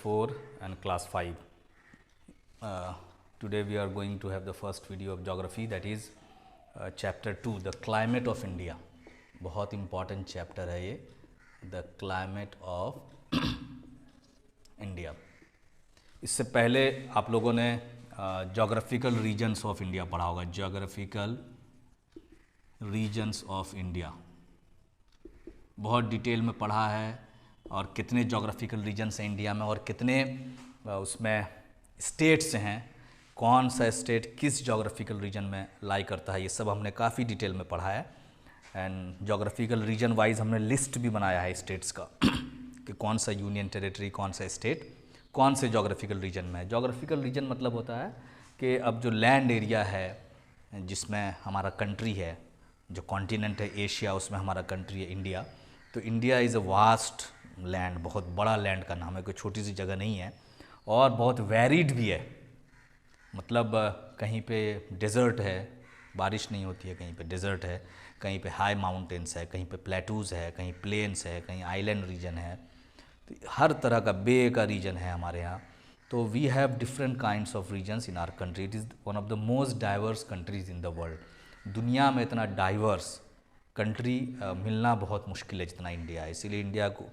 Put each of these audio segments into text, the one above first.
4 and class 5. Today we are going to have the first video of geography, that is chapter 2, the climate of India. बहुत important chapter है ये, the climate of India. इससे पहले आप लोगों ने geographical regions of India पढ़ा होगा, geographical regions of India बहुत डिटेल में पढ़ा है, और कितने जोग्राफिकल रीजन्स हैं इंडिया में और कितने उसमें स्टेट्स हैं, कौन सा स्टेट किस जोग्राफिकल रीजन में लाई करता है, ये सब हमने काफ़ी डिटेल में पढ़ा है. एंड जोग्राफिकल रीजन वाइज हमने लिस्ट भी बनाया है स्टेट्स का कि कौन सा यूनियन टेरिटरी, कौन सा स्टेट कौन से जोग्राफिकल रीजन में है. जोग्राफिकल रीजन मतलब होता है कि अब जो लैंड एरिया है जिसमें हमारा कंट्री है, जो कॉन्टिनेंट है एशिया, उसमें हमारा कंट्री है इंडिया. तो India is a vast land, बहुत बड़ा लैंड का नाम है, कोई छोटी सी जगह नहीं है, और बहुत वेरिड भी है. मतलब कहीं पे डेजर्ट है, बारिश नहीं होती है, कहीं पे डेजर्ट है, कहीं पे हाई माउंटेन्स है, कहीं पे प्लेटूज़ है, कहीं प्लेन्स है, कहीं आइलैंड रीजन है. तो हर तरह का बे का रीजन है हमारे यहाँ. तो we have different kinds of regions in our country. It is one of the most diverse countries in the world. दुनिया में इतना डाइवर्स कंट्री मिलना बहुत मुश्किल है जितना इंडिया है. इसीलिए इंडिया को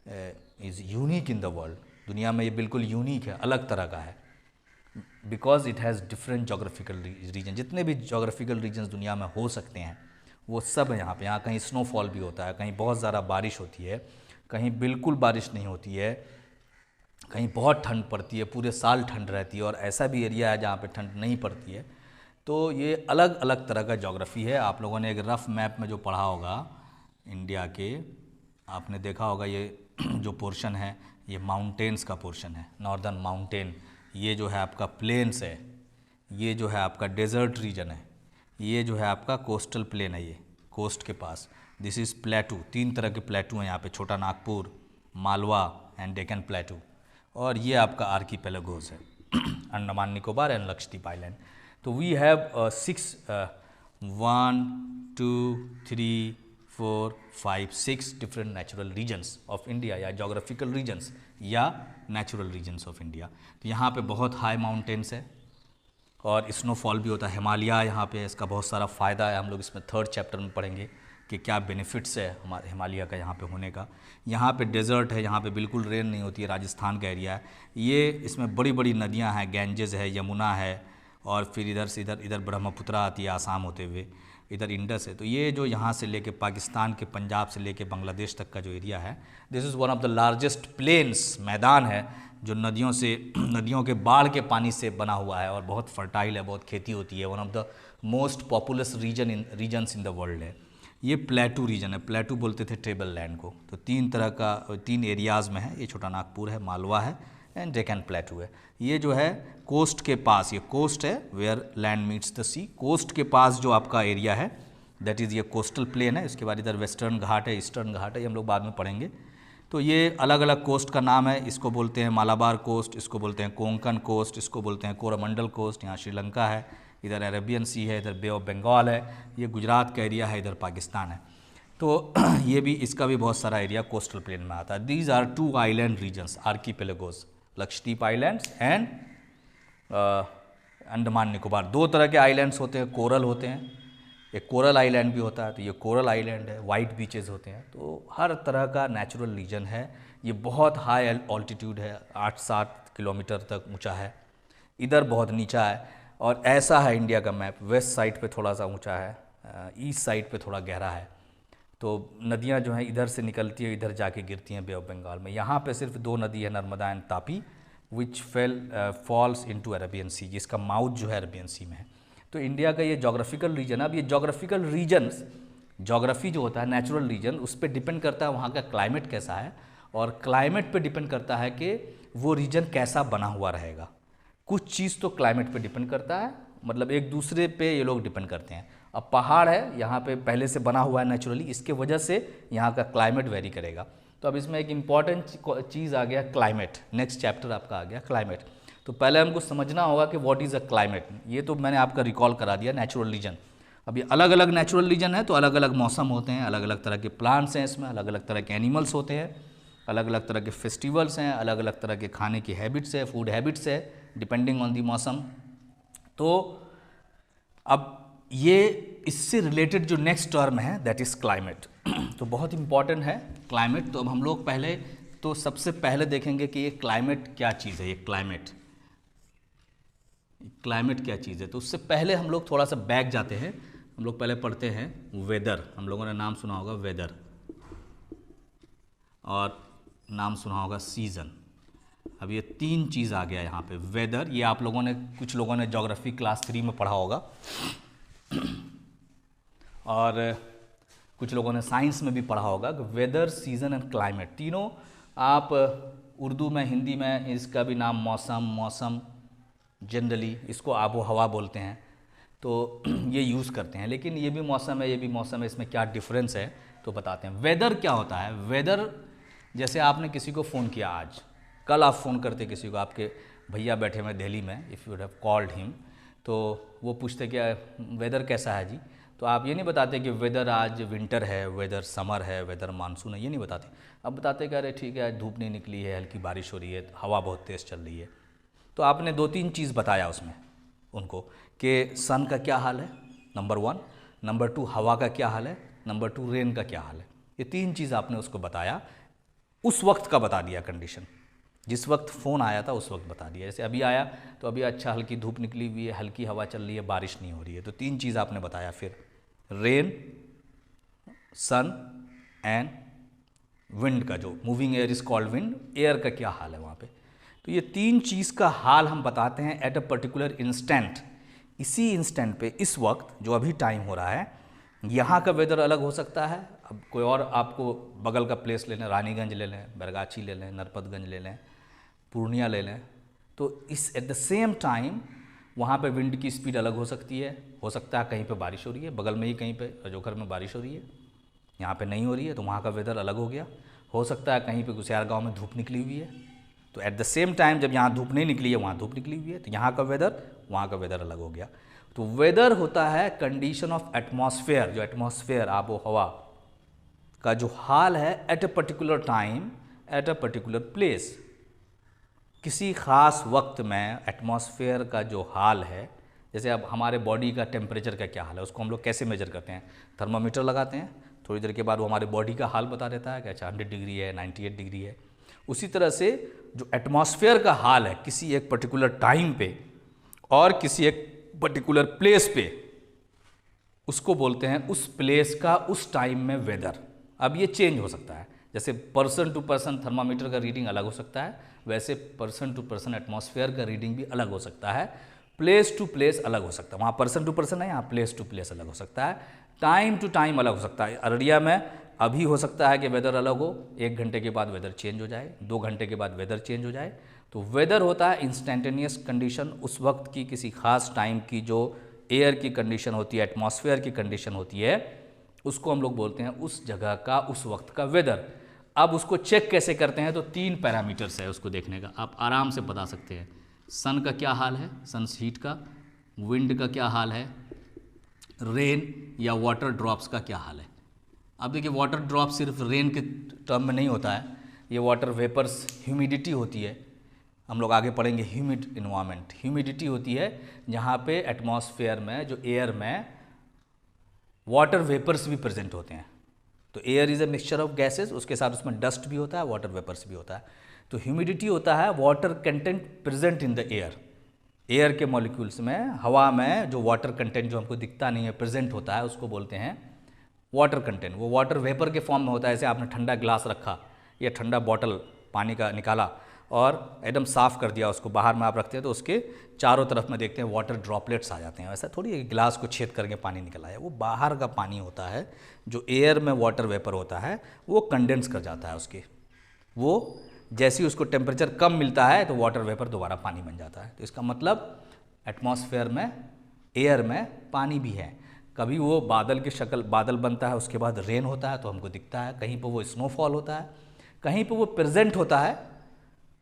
is unique in the world. दुनिया में ये बिल्कुल यूनिक है, अलग तरह का है, because it has different geographical region. जितने भी जोग्राफिकल रीजन्स दुनिया में हो सकते हैं वो सब है यहाँ पे. यहाँ कहीं स्नोफॉल भी होता है, कहीं बहुत ज़्यादा बारिश होती है, कहीं बिल्कुल बारिश नहीं होती है, कहीं बहुत ठंड पड़ती है, पूरे साल ठंड रहती है, और ऐसा भी एरिया है जहाँ पे ठंड नहीं पड़ती है. तो ये अलग अलग तरह का ज्योग्राफी है. आप लोगों ने एक रफ़ मैप में जो पढ़ा होगा इंडिया के, आपने देखा होगा ये जो पोर्शन है ये माउंटेन्स का पोर्शन है, नॉर्दर्न माउंटेन. ये जो है आपका प्लेन्स है, ये जो है आपका डेजर्ट रीजन है, ये जो है आपका कोस्टल प्लेन है, ये कोस्ट के पास. This is प्लेटू. 3 तरह के प्लेटू हैं यहाँ पे, छोटा नागपुर, मालवा एंड डेक्कन प्लेटू. और ये आपका आर्कीपेलागोस है, अंडमान निकोबार एंड लक्षद्वीप आइलैंड. तो we have 1 2 3 4 5 6 different natural regions of India, या जोग्राफिकल रीजन्स या नेचुरल रीजन्स ऑफ इंडिया. तो यहाँ पे बहुत हाई माउंटेन्स है और स्नोफॉल भी होता है. हिमालय यहाँ पे, इसका बहुत सारा फ़ायदा है. हम लोग इसमें 3rd चैप्टर में पढ़ेंगे कि क्या बेनिफिट्स है हमारे हिमालय का यहाँ पे होने का. यहाँ पे डेजर्ट है, यहाँ पे बिल्कुल रेन नहीं होती है, राजस्थान का एरिया है. ये इसमें बड़ी बड़ी नदियाँ हैं, गैंजेस है, यमुना है, और फिर इधर से इधर ब्रह्मपुत्रा आती है आसाम होते हुए, इधर इंडस है. तो ये जो यहाँ से लेके पाकिस्तान के पंजाब से लेके बांग्लादेश तक का जो एरिया है, this is one of the largest plains, मैदान है जो नदियों के बाढ़ के पानी से बना हुआ है, और बहुत फर्टाइल है, बहुत खेती होती है. One of the most populous regions in the world है. ये प्लेटू रीजन है. प्लेटू बोलते थे टेबल लैंड को. तो 3 तरह का 3 एरियाज़ में है. ये छोटा नागपुर है, मालवा है एंड डेक्कन प्लेटू है. ये जो है कोस्ट के पास, ये कोस्ट है where land meets the sea. Coast के पास जो आपका एरिया है दैट इज़ ये कोस्टल प्लेन है. इसके बाद इधर वेस्टर्न घाट है, ईस्टर्न घाट है, ये हम लोग बाद में पढ़ेंगे. तो ये अलग अलग कोस्ट का नाम है. इसको बोलते हैं मालाबार कोस्ट, इसको बोलते हैं कोंकण कोस्ट, इसको बोलते हैं कोरोमंडल कोस्ट. यहाँ श्रीलंका है, इधर अरेबियन सी है, इधर बे ऑफ बंगाल है, ये गुजरात का एरिया है, इधर पाकिस्तान है. तो ये भी, इसका भी बहुत सारा एरिया कोस्टल प्लेन में आता है. These are 2 island regions, archipelagos, Lakshadweep islands and Andaman Nicobar. 2 तरह के आइलैंड्स होते हैं, कोरल होते हैं, एक कोरल आइलैंड भी होता है. तो ये कोरल आइलैंड है, वाइट बीचेस होते हैं. तो हर तरह का नेचुरल रीजन है. ये बहुत हाई ऑल्टीट्यूड है, 8-7 किलोमीटर तक ऊंचा है, इधर बहुत नीचा है. और ऐसा है इंडिया का मैप, वेस्ट साइड पे थोड़ा सा ऊंचा है, ईस्ट साइड पे थोड़ा गहरा है. तो नदियां जो हैं इधर से निकलती है, इधर जाके गिरती हैं बे ऑफ बंगाल में. यहाँ पे सिर्फ 2 नदी है, Narmada and Tapi, which falls into Arabian sea, जिसका माउथ जो है अरेबियन सी में है. तो इंडिया का ये जोग्राफिकल रीजन है. अब ये जोग्राफिकल रीजन्स, जोग्राफी जो होता है, नेचुरल रीजन, उस पर डिपेंड करता है वहाँ का क्लाइमेट कैसा है, और क्लाइमेट पे डिपेंड करता है कि वो रीजन कैसा बना हुआ रहेगा. कुछ चीज़ तो क्लाइमेट पे डिपेंड करता है, मतलब एक दूसरे पे ये लोग डिपेंड करते हैं. अब पहाड़ है यहाँ पे पहले से बना हुआ है नेचुरली, इसके वजह से यहाँ का क्लाइमेट वेरी करेगा. तो अब इसमें एक इम्पॉर्टेंट चीज़ आ गया क्लाइमेट. नेक्स्ट चैप्टर आपका आ गया क्लाइमेट. तो पहले हमको समझना होगा कि व्हाट इज़ अ क्लाइमेट. ये तो मैंने आपका रिकॉल करा दिया, नेचुरल रीजन. अब ये अलग अलग नेचुरल रीजन है, तो अलग अलग मौसम होते हैं, अलग अलग तरह के प्लांट्स हैं इसमें, अलग अलग तरह के एनिमल्स होते हैं. अलग अलग तरह के फेस्टिवल्स हैं, अलग अलग तरह के खाने की हैबिट्स है, फूड हैबिट्स है, डिपेंडिंग ऑन दी मौसम। तो अब ये इससे रिलेटेड जो नेक्स्ट टर्म है दैट इज़ क्लाइमेट। तो बहुत इंपॉर्टेंट है क्लाइमेट। तो अब हम लोग पहले तो सबसे पहले देखेंगे कि ये क्लाइमेट क्या चीज़ है। ये क्लाइमेट क्या चीज़ है। तो उससे पहले हम लोग थोड़ा सा बैक जाते हैं। हम लोग पहले पढ़ते हैं वेदर। हम लोगों ने नाम सुना होगा वेदर, और नाम सुना होगा सीज़न। अब ये तीन चीज़ आ गया यहाँ पे। वेदर, ये आप लोगों ने, कुछ लोगों ने ज्योग्राफी क्लास 3 में पढ़ा होगा और कुछ लोगों ने साइंस में भी पढ़ा होगा कि वेदर, सीज़न एंड क्लाइमेट, तीनों आप उर्दू में, हिंदी में इसका भी नाम मौसम जनरली इसको आबो हवा बोलते हैं, तो ये यूज़ करते हैं। लेकिन ये भी मौसम है, ये भी मौसम है, इसमें क्या डिफरेंस है तो बताते हैं। वेदर क्या होता है। वेदर, जैसे आपने किसी को फ़ोन किया आज, कल आप फ़ोन करते किसी को, आपके भैया बैठे हुए दिल्ली में, if you have called him, तो वो पूछते क्या वेदर कैसा है जी, तो आप ये नहीं बताते कि वेदर आज विंटर है, वेदर समर है, वेदर मानसून है, ये नहीं बताते। अब बताते कि अरे ठीक है आज धूप नहीं निकली है, हल्की बारिश हो रही है, हवा बहुत तेज़ चल रही है। तो आपने 2-3 चीज़ बताया उसमें उनको कि सन का क्या हाल है, नंबर 1, नंबर 2 हवा का क्या हाल है, नंबर 2 रेन का क्या हाल है। ये 3 चीज़ आपने उसको बताया, उस वक्त का बता दिया कंडीशन, जिस वक्त फ़ोन आया था उस वक्त बता दिया। जैसे अभी आया तो अभी अच्छा हल्की धूप निकली हुई है, हल्की हवा चल रही है, बारिश नहीं हो रही है। तो 3 चीज़ आपने बताया। फिर रेन, सन एंड विंड का, जो moving air is called wind, air का क्या हाल है वहाँ पे। तो ये 3 चीज़ का हाल हम बताते हैं एट अ पर्टिकुलर इंस्टेंट। इसी इंस्टेंट पे, इस वक्त जो अभी टाइम हो रहा है, यहाँ का वेदर अलग हो सकता है। अब कोई और आपको बगल का प्लेस ले लें, रानीगंज ले लें, बैरगाछी ले लें, नरपतगंज ले लें, पूर्णिया ले लें, तो इस एट द सेम टाइम वहाँ पे विंड की स्पीड अलग हो सकती है। हो सकता है कहीं पे बारिश हो रही है, बगल में ही कहीं पे रजोखर में बारिश हो रही है, यहाँ पे नहीं हो रही है, तो वहाँ का वेदर अलग हो गया। हो सकता है कहीं पे कुसियार गाँव में धूप निकली हुई है, तो एट द सेम टाइम जब यहाँ धूप नहीं निकली है वहाँ धूप निकली हुई है, तो यहाँ का वेदर, वहाँ का वेदर अलग हो गया। तो वेदर होता है कंडीशन ऑफ एटमॉस्फेयर, जो एटमॉस्फेयर आबो हवा का जो हाल है eight a particular time, eight a particular place, किसी ख़ास वक्त में एटमॉस्फेयर का जो हाल है। जैसे अब हमारे बॉडी का टेम्परेचर का क्या हाल है, उसको हम लोग कैसे मेजर करते हैं, थर्मामीटर लगाते हैं, थोड़ी देर के बाद वो हमारे बॉडी का हाल बता देता है कि अच्छा 100 डिग्री है, 98 डिग्री है। उसी तरह से जो एटमॉस्फेयर का हाल है किसी एक पर्टिकुलर टाइम पे और किसी एक पर्टिकुलर प्लेस पे, उसको बोलते हैं उस प्लेस का उस टाइम में वेदर। अब ये चेंज हो सकता है, जैसे पर्सन टू पर्सन थर्मामीटर का रीडिंग अलग हो सकता है, वैसे पर्सन टू पर्सन एटमॉस्फेयर का रीडिंग भी अलग हो सकता है, प्लेस टू प्लेस अलग हो सकता है। वहाँ पर्सन टू पर्सन है, यहाँ प्लेस टू प्लेस अलग हो सकता है, टाइम टू टाइम अलग हो सकता है। अररिया में अभी हो सकता है कि वेदर अलग हो, 1 घंटे के बाद वेदर चेंज हो जाए, 2 घंटे के बाद वेदर चेंज हो जाए। तो वेदर होता है इंस्टेंटेनियस कंडीशन, उस वक्त की किसी खास टाइम की जो एयर की कंडीशन होती है, एटमॉस्फेयर की कंडीशन होती है, उसको हम लोग बोलते हैं उस जगह का, उस वक्त का वेदर। अब उसको चेक कैसे करते हैं, तो 3 पैरामीटर्स है उसको देखने का, आप आराम से बता सकते हैं। सन का क्या हाल है, सन हीट का, विंड का क्या हाल है, रेन या वाटर ड्रॉप्स का क्या हाल है। अब देखिए वाटर ड्रॉप सिर्फ रेन के टर्म में नहीं होता है, ये वाटर वेपर्स, ह्यूमिडिटी होती है, हम लोग आगे पढ़ेंगे ह्यूमिड इन्वायरमेंट। ह्यूमिडिटी होती है जहाँ पे एटमॉस्फेयर में, जो एयर में वाटर वेपर्स भी प्रेजेंट होते हैं। तो air is a mixture of gases, उसके साथ उसमें डस्ट भी होता है, वाटर वेपर्स भी होता है। तो ह्यूमिडिटी होता है water content present in the air, air के मॉलिक्यूल्स में, हवा में जो वाटर कंटेंट जो हमको दिखता नहीं है प्रेजेंट होता है, उसको बोलते हैं वाटर कंटेंट। वो वाटर वेपर के फॉर्म में होता है। जैसे आपने ठंडा ग्लास रखा या ठंडा बॉटल पानी का निकाला और एकदम साफ़ कर दिया, उसको बाहर में आप रखते हैं तो उसके चारों तरफ में देखते हैं वाटर ड्रॉपलेट्स आ जाते हैं। वैसा थोड़ी एक गिलास को छेद करके पानी निकल आया, वो बाहर का पानी होता है, जो एयर में वाटर वेपर होता है वो कंडेंस कर जाता है उसके, वो जैसे ही उसको टेम्परेचर कम मिलता है तो वाटर वेपर दोबारा पानी बन जाता है। तो इसका मतलब एटमॉस्फेयर में, एयर में पानी भी है। कभी वो बादल की शक्ल, बादल बनता है, उसके बाद रेन होता है तो हमको दिखता है, कहीं पर वो स्नोफॉल होता है, कहीं पर वो प्रेजेंट होता है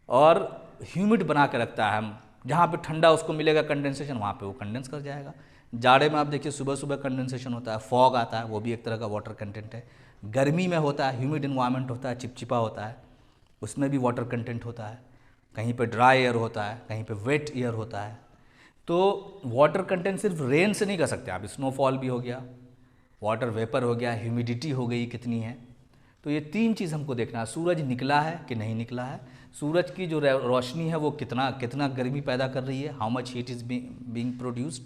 और ह्यूमिड बना के रखता है। हम जहाँ पे ठंडा उसको मिलेगा कंडेंसेशन, वहाँ पे वो कंडेंस कर जाएगा। जाड़े में आप देखिए सुबह सुबह कंडेंसेशन होता है, फॉग आता है, वो भी एक तरह का वाटर कंटेंट है। गर्मी में होता है, ह्यूमिड इन्वायरमेंट होता है, चिपचिपा होता है। उसमें भी वाटर कंटेंट होता है, कहीं पे ड्राई एयर होता है, कहीं पे वेट एयर होता है। तो वाटर कंटेंट सिर्फ रेन से नहीं कर सकते आप, स्नोफॉल भी हो गया, वाटर वेपर हो गया, ह्यूमिडिटी हो गई कितनी है। तो ये 3 चीज़ हमको देखना है, सूरज निकला है कि नहीं निकला है, सूरज की जो रोशनी है वो कितना गर्मी पैदा कर रही है, how much heat is being produced.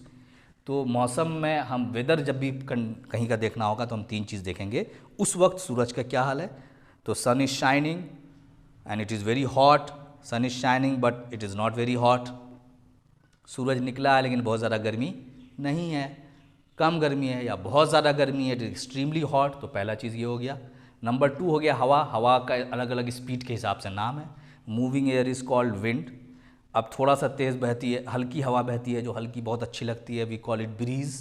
तो मौसम में हम वेदर जब भी कहीं का देखना होगा तो हम 3 चीज़ देखेंगे, उस वक्त सूरज का क्या हाल है। तो sun is shining and it is very hot, sun is shining but it is not very hot. सूरज निकला है लेकिन बहुत ज़्यादा गर्मी नहीं है, कम गर्मी है, या बहुत ज़्यादा गर्मी है, एक्सट्रीमली हॉट। तो पहला चीज़ ये हो गया। नंबर 2 हो गया हवा। हवा का अलग अलग स्पीड के हिसाब से नाम है। Moving air is called wind. अब थोड़ा सा तेज़ बहती है, हल्की हवा बहती है, जो हल्की बहुत अच्छी लगती है, वी कॉल इट ब्रीज।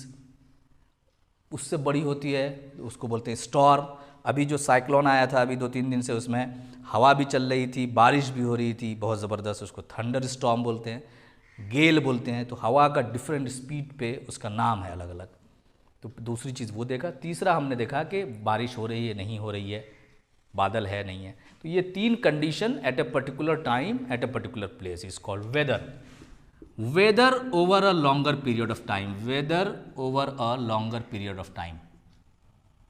उससे बड़ी होती है उसको बोलते हैं स्टॉर्म। अभी जो साइक्लोन आया था अभी 2-3 दिन से, उसमें हवा भी चल रही थी, बारिश भी हो रही थी बहुत ज़बरदस्त, उसको थंडर स्टॉर्म बोलते हैं, गेल बोलते हैं। तो हवा का डिफरेंट स्पीड पे उसका नाम है अलग अलग। तो दूसरी चीज़ वो देखा। तीसरा हमने देखा कि बारिश हो रही है नहीं हो रही है, बादल है नहीं है। तो ये 3 condition at a particular time at a particular place is called weather. Weather over a longer period of time, weather over a longer period of time,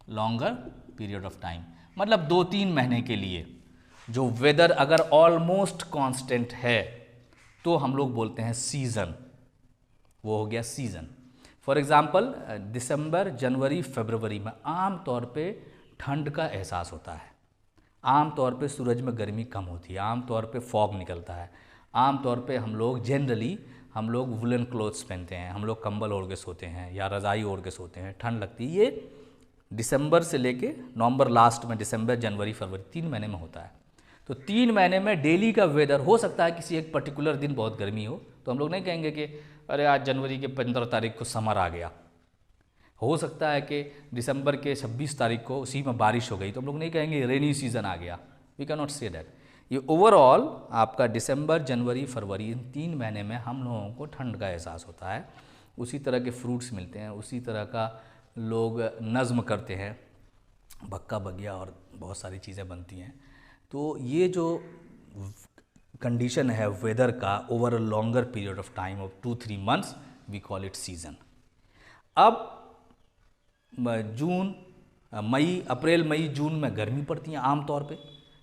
longer period of time मतलब 2-3 महीने के लिए जो वेदर अगर almost constant है तो हम लोग बोलते हैं सीज़न। वो हो गया सीज़न। फॉर एग्ज़ाम्पल दिसंबर, जनवरी, फरवरी में आम तौर पे ठंड का एहसास होता है, आम तौर पे सूरज में गर्मी कम होती है, आम तौर पे फॉग निकलता है, आम तौर पे हम लोग जनरली हम लोग वुलन क्लोथ्स पहनते हैं, हम लोग कंबल ओढ़ के सोते हैं या रज़ाई ओढ़ के सोते हैं, ठंड लगती है। ये दिसंबर से लेके नवंबर लास्ट में, दिसंबर, जनवरी, फरवरी 3 महीने में होता है। तो 3 महीने में डेली का वेदर हो सकता है किसी एक पर्टिकुलर दिन बहुत गर्मी हो तो हम लोग नहीं कहेंगे कि अरे आज जनवरी के 15 तारीख को समर आ गया। हो सकता है कि दिसंबर के 26 तारीख को उसी में बारिश हो गई तो हम लोग नहीं कहेंगे रेनी सीजन आ गया, we can not say that. ये ओवरऑल आपका दिसंबर, जनवरी, फरवरी, इन 3 महीने में हम लोगों को ठंड का एहसास होता है। उसी तरह के फ्रूट्स मिलते हैं, उसी तरह का लोग नज़्म करते हैं, भक्का बगिया और बहुत सारी चीज़ें बनती हैं। तो ये जो कंडीशन है वेदर का over a longer period of time of 2-3 months, we call it season. अब जून, मई, अप्रैल, मई, जून में गर्मी पड़ती है आम तौर पे,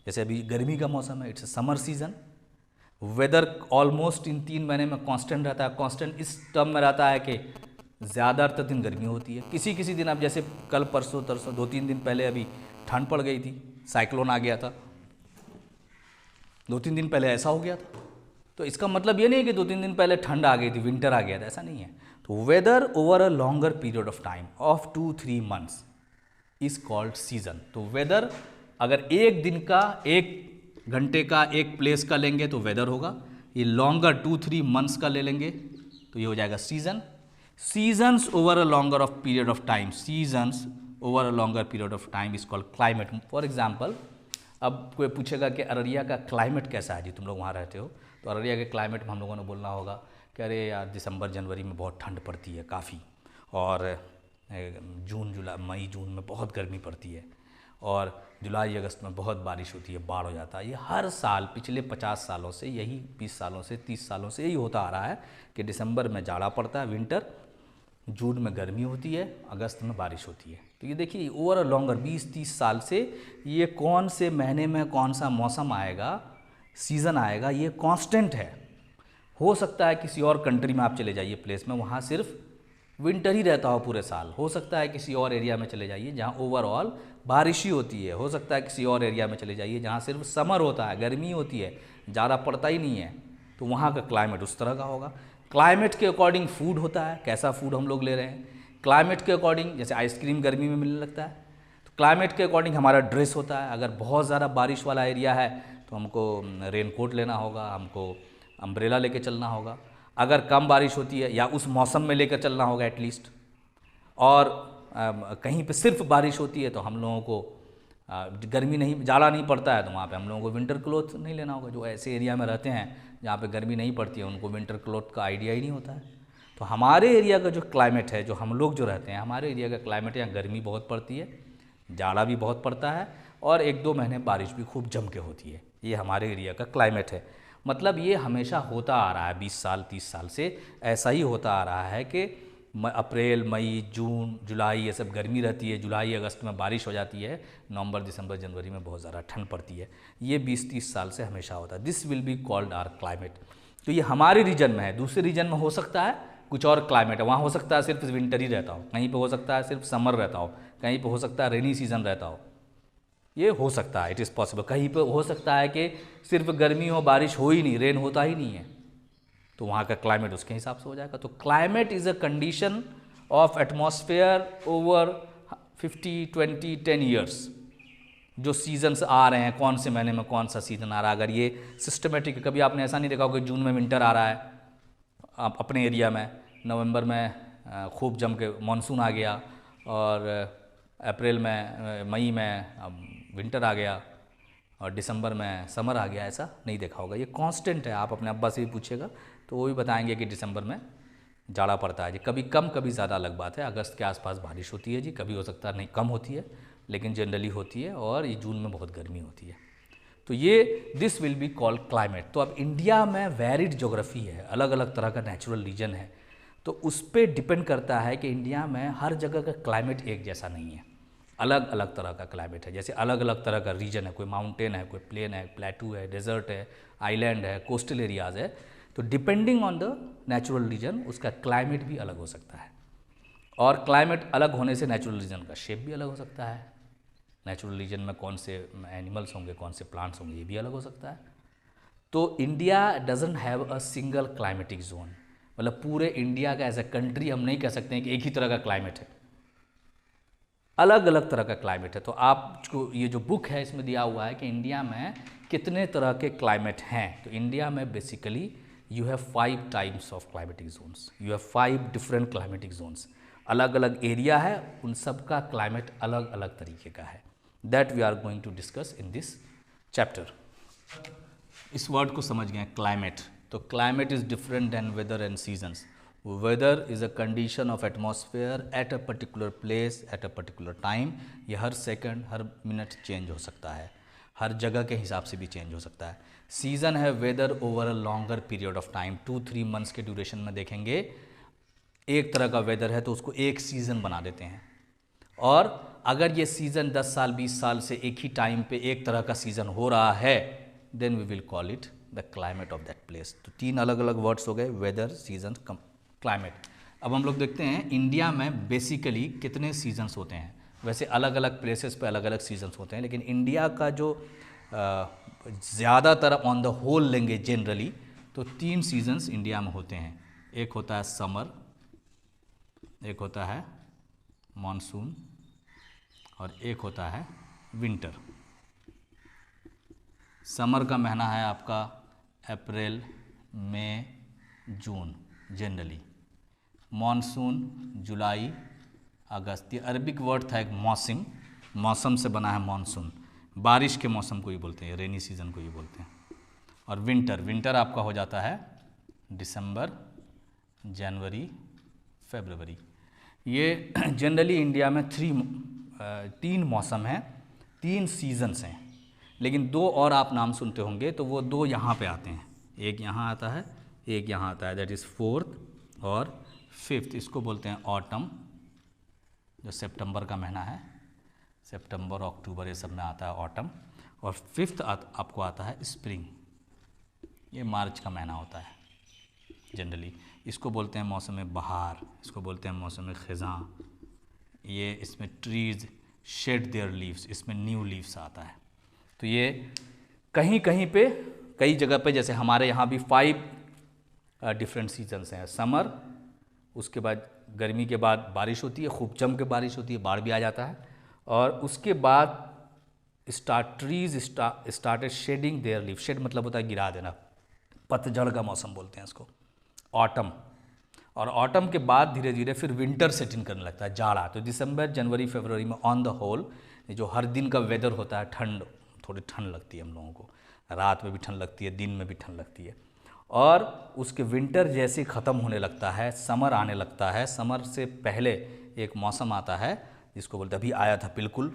जैसे अभी गर्मी का मौसम है, it's summer season. Weather almost इन 3 महीने में कांस्टेंट रहता है। कांस्टेंट इस टर्म में रहता है कि ज़्यादातर दिन गर्मी होती है, किसी किसी दिन, अब जैसे कल परसों तरसों 2-3 दिन पहले अभी ठंड पड़ गई थी, साइक्लोन आ गया था, 2-3 दिन पहले ऐसा हो गया था। तो इसका मतलब ये नहीं है कि 2-3 दिन पहले ठंड आ गई थी, विंटर आ गया था, ऐसा नहीं है। तो weather over a longer period of time of 2-3 months is called season. तो वेदर अगर एक दिन का, एक घंटे का, एक प्लेस का लेंगे तो वेदर होगा, ये लॉन्गर 2-3 मंथ्स का ले लेंगे तो ये हो जाएगा season. Seasons over a longer of period of time, seasons over a longer period of time is called climate. For example, अब कोई पूछेगा कि अररिया का क्लाइमेट कैसा है जी, तुम लोग वहाँ रहते हो, तो अररिया के क्लाइमेट में हम लोगों ने बोलना होगा कि अरे यार दिसंबर जनवरी में बहुत ठंड पड़ती है काफ़ी, और जून जुलाई मई जून में बहुत गर्मी पड़ती है, और जुलाई अगस्त में बहुत बारिश होती है, बाढ़ हो जाता है। ये हर साल पिछले 50 सालों से, यही 20 सालों से, 30 सालों से यही होता आ रहा है कि दिसंबर में जाड़ा पड़ता है, विंटर, जून में गर्मी होती है, अगस्त में बारिश होती है। तो ये देखिए ओवर लॉन्गर 20-30 साल से ये कौन से महीने में कौन सा मौसम आएगा, सीज़न आएगा, ये कांस्टेंट है। हो सकता है किसी और कंट्री में आप चले जाइए प्लेस में, वहाँ सिर्फ विंटर ही रहता हो पूरे साल। हो सकता है किसी और एरिया में चले जाइए जहाँ ओवरऑल बारिश ही होती है। हो सकता है किसी और एरिया में चले जाइए जहाँ सिर्फ समर होता है, गर्मी होती है, ज़्यादा पड़ता ही नहीं है, तो वहाँ का क्लाइमेट उस तरह का होगा। क्लाइमेट के अकॉर्डिंग फूड होता है, कैसा फूड हम लोग ले रहे हैं। क्लाइमेट के अकॉर्डिंग, जैसे आइसक्रीम गर्मी में मिलने लगता है, तो क्लाइमेट के अकॉर्डिंग हमारा ड्रेस होता है। अगर बहुत ज़्यादा बारिश वाला एरिया है तो हमको रेनकोट लेना होगा, हमको अम्ब्रेला लेके चलना होगा। अगर कम बारिश होती है या उस मौसम में लेकर चलना होगा एटलीस्ट। और कहीं पे सिर्फ बारिश होती है तो हम लोगों को गर्मी नहीं, जाड़ा नहीं पड़ता है, तो वहाँ पे हम लोगों को विंटर क्लोथ नहीं लेना होगा। जो ऐसे एरिया में रहते हैं जहाँ पे गर्मी नहीं पड़ती है, उनको विंटर क्लोथ का आइडिया ही नहीं होता है। तो हमारे एरिया का जो क्लाइमेट है, जो हम लोग जो रहते हैं, हमारे एरिया का क्लाइमेट, यहाँ गर्मी बहुत पड़ती है, जाड़ा भी बहुत पड़ता है, और 1-2 महीने बारिश भी खूब जम के होती है। ये हमारे एरिया का क्लाइमेट है। मतलब ये हमेशा होता आ रहा है 20 साल 30 साल से ऐसा ही होता आ रहा है कि अप्रैल मई जून जुलाई ये सब गर्मी रहती है, जुलाई अगस्त में बारिश हो जाती है, नवंबर दिसंबर जनवरी में बहुत ज़्यादा ठंड पड़ती है। ये 20-30 साल से हमेशा होता है। This will be called our climate. तो ये हमारे रीजन में है। दूसरे रीजन में हो सकता है कुछ और क्लाइमेट है, वहाँ हो सकता है सिर्फ विंटर ही रहता हो, कहीं पे हो सकता है सिर्फ समर रहता हो, कहीं पे हो सकता है रेनी सीजन रहता हो। ये हो सकता है, इट इज़ पॉसिबल। कहीं पे हो सकता है कि सिर्फ गर्मी हो, बारिश हो ही नहीं, रेन होता ही नहीं है, तो वहाँ का क्लाइमेट उसके हिसाब से हो जाएगा। तो climate is a condition of atmosphere over 50, 20, 10 years. जो सीजन्स आ रहे हैं, कौन से महीने में कौन सा सीज़न आ रहा है, अगर ये सिस्टमेटिक, कभी आपने ऐसा नहीं देखा होगा कि जून में विंटर आ रहा है आप अपने एरिया में, नवंबर में खूब जम के मानसून आ गया, और अप्रैल में मई में विंटर आ गया, और दिसंबर में समर आ गया। ऐसा नहीं देखा होगा। ये कांस्टेंट है। आप अपने अब्बा से भी पूछिएगा तो वो भी बताएंगे कि दिसंबर में जाड़ा पड़ता है जी, कभी कम कभी ज़्यादा अलग बात है। अगस्त के आसपास बारिश होती है जी, कभी हो सकता है नहीं कम होती है, लेकिन जनरली होती है, और ये जून में बहुत गर्मी होती है। तो ये this will be called climate. तो अब इंडिया में वैरिड ज्योग्राफी है, अलग अलग तरह का नेचुरल रीजन है, तो उस पर डिपेंड करता है कि इंडिया में हर जगह का क्लाइमेट एक जैसा नहीं है, अलग अलग तरह का क्लाइमेट है। जैसे अलग अलग तरह का रीजन है, कोई माउंटेन है, कोई प्लेन है, प्लेटू है, डेजर्ट है, आइलैंड है, कोस्टल एरियाज़ है। तो depending on the natural region उसका क्लाइमेट भी अलग हो सकता है, और क्लाइमेट अलग होने से नेचुरल रीजन का शेप भी अलग हो सकता है। नेचुरल रीजन में कौन से एनिमल्स होंगे, कौन से प्लांट्स होंगे, ये भी अलग हो सकता है। तो India doesn't have a single climatic zone, मतलब पूरे इंडिया का एज ए कंट्री हम नहीं कह सकते हैं कि एक ही तरह का क्लाइमेट है, अलग अलग तरह का क्लाइमेट है। तो आपको ये जो बुक है इसमें दिया हुआ है कि इंडिया में कितने तरह के क्लाइमेट हैं। तो इंडिया में basically you have 5 types of climatic zones, you have 5 different climatic zones. अलग अलग एरिया है, उन सब का क्लाइमेट अलग अलग तरीके का है। That we are going to discuss in this chapter. इस वर्ड को समझ गए, क्लाइमेट। तो climate is different than weather and seasons. Weather is a condition of atmosphere at a particular place at a particular time. ये हर second हर minute change हो सकता है, हर जगह के हिसाब से भी चेंज हो सकता है। सीज़न है weather over a longer period of time, 2-3 months के ड्यूरेशन में देखेंगे एक तरह का वेदर है तो उसको एक सीज़न बना देते हैं। और अगर ये सीज़न 10 साल 20 साल से एक ही टाइम पे एक तरह का सीज़न हो रहा है, then we will call it the climate of that place. तो 3 अलग अलग वर्ड्स हो गए, वेदर, सीजन, क्लाइमेट। अब हम लोग देखते हैं इंडिया में बेसिकली कितने सीजन्स होते हैं। वैसे अलग अलग प्लेसेस पे अलग अलग सीजन्स होते हैं, लेकिन इंडिया का जो ज़्यादातर ऑन द होल लेंगे जनरली तो 3 सीजन्स इंडिया में होते हैं। एक होता है समर, एक होता है मानसून, और एक होता है विंटर। समर का महीना है आपका अप्रैल मई जून जनरली, मानसून जुलाई अगस्त। ये अरबिक वर्ड था एक मौसम, मौसम से बना है मानसून, बारिश के मौसम को ही बोलते हैं, रेनी सीजन को ही बोलते हैं। और विंटर, विंटर आपका हो जाता है दिसंबर जनवरी फरवरी। ये जनरली इंडिया में 3 मौसम हैं, 3 सीजन्स हैं, लेकिन 2 और आप नाम सुनते होंगे, तो वो 2 यहाँ पे आते हैं, एक यहाँ आता है एक यहाँ आता है, दैट इज़ 4th और 5th। इसको बोलते हैं ऑटम, जो सितंबर का महीना है, सितंबर अक्टूबर ये सब में आता है ऑटम। और 5th आपको आता है स्प्रिंग, ये मार्च का महीना होता है जनरली। इसको बोलते हैं मौसम बहार, इसको बोलते हैं मौसम ख़ज़ां। ये इसमें ट्रीज़ शेड देयर लीव्स, इसमें न्यू लीव्स आता है। तो ये कहीं कहीं पे कई जगह पे, जैसे हमारे यहाँ भी 5 डिफरेंट सीजन्स हैं। समर, उसके बाद गर्मी के बाद बारिश होती है, खूब जम के बारिश होती है, बाढ़ भी आ जाता है। और उसके बाद trees started shedding their leave, shed मतलब होता है गिरा देना, पतझड़ का मौसम बोलते हैं इसको, ऑटम। और ऑटम के बाद धीरे धीरे फिर विंटर सेट इन करने लगता है, जाड़ा। तो दिसंबर जनवरी फरवरी में ऑन द होल जो हर दिन का वेदर होता है, ठंड, थोड़ी ठंड लगती है हम लोगों को, रात में भी ठंड लगती है, दिन में भी ठंड लगती है। और उसके विंटर जैसे ख़त्म होने लगता है, समर आने लगता है। समर से पहले एक मौसम आता है जिसको बोलते हैं, अभी आया था बिल्कुल,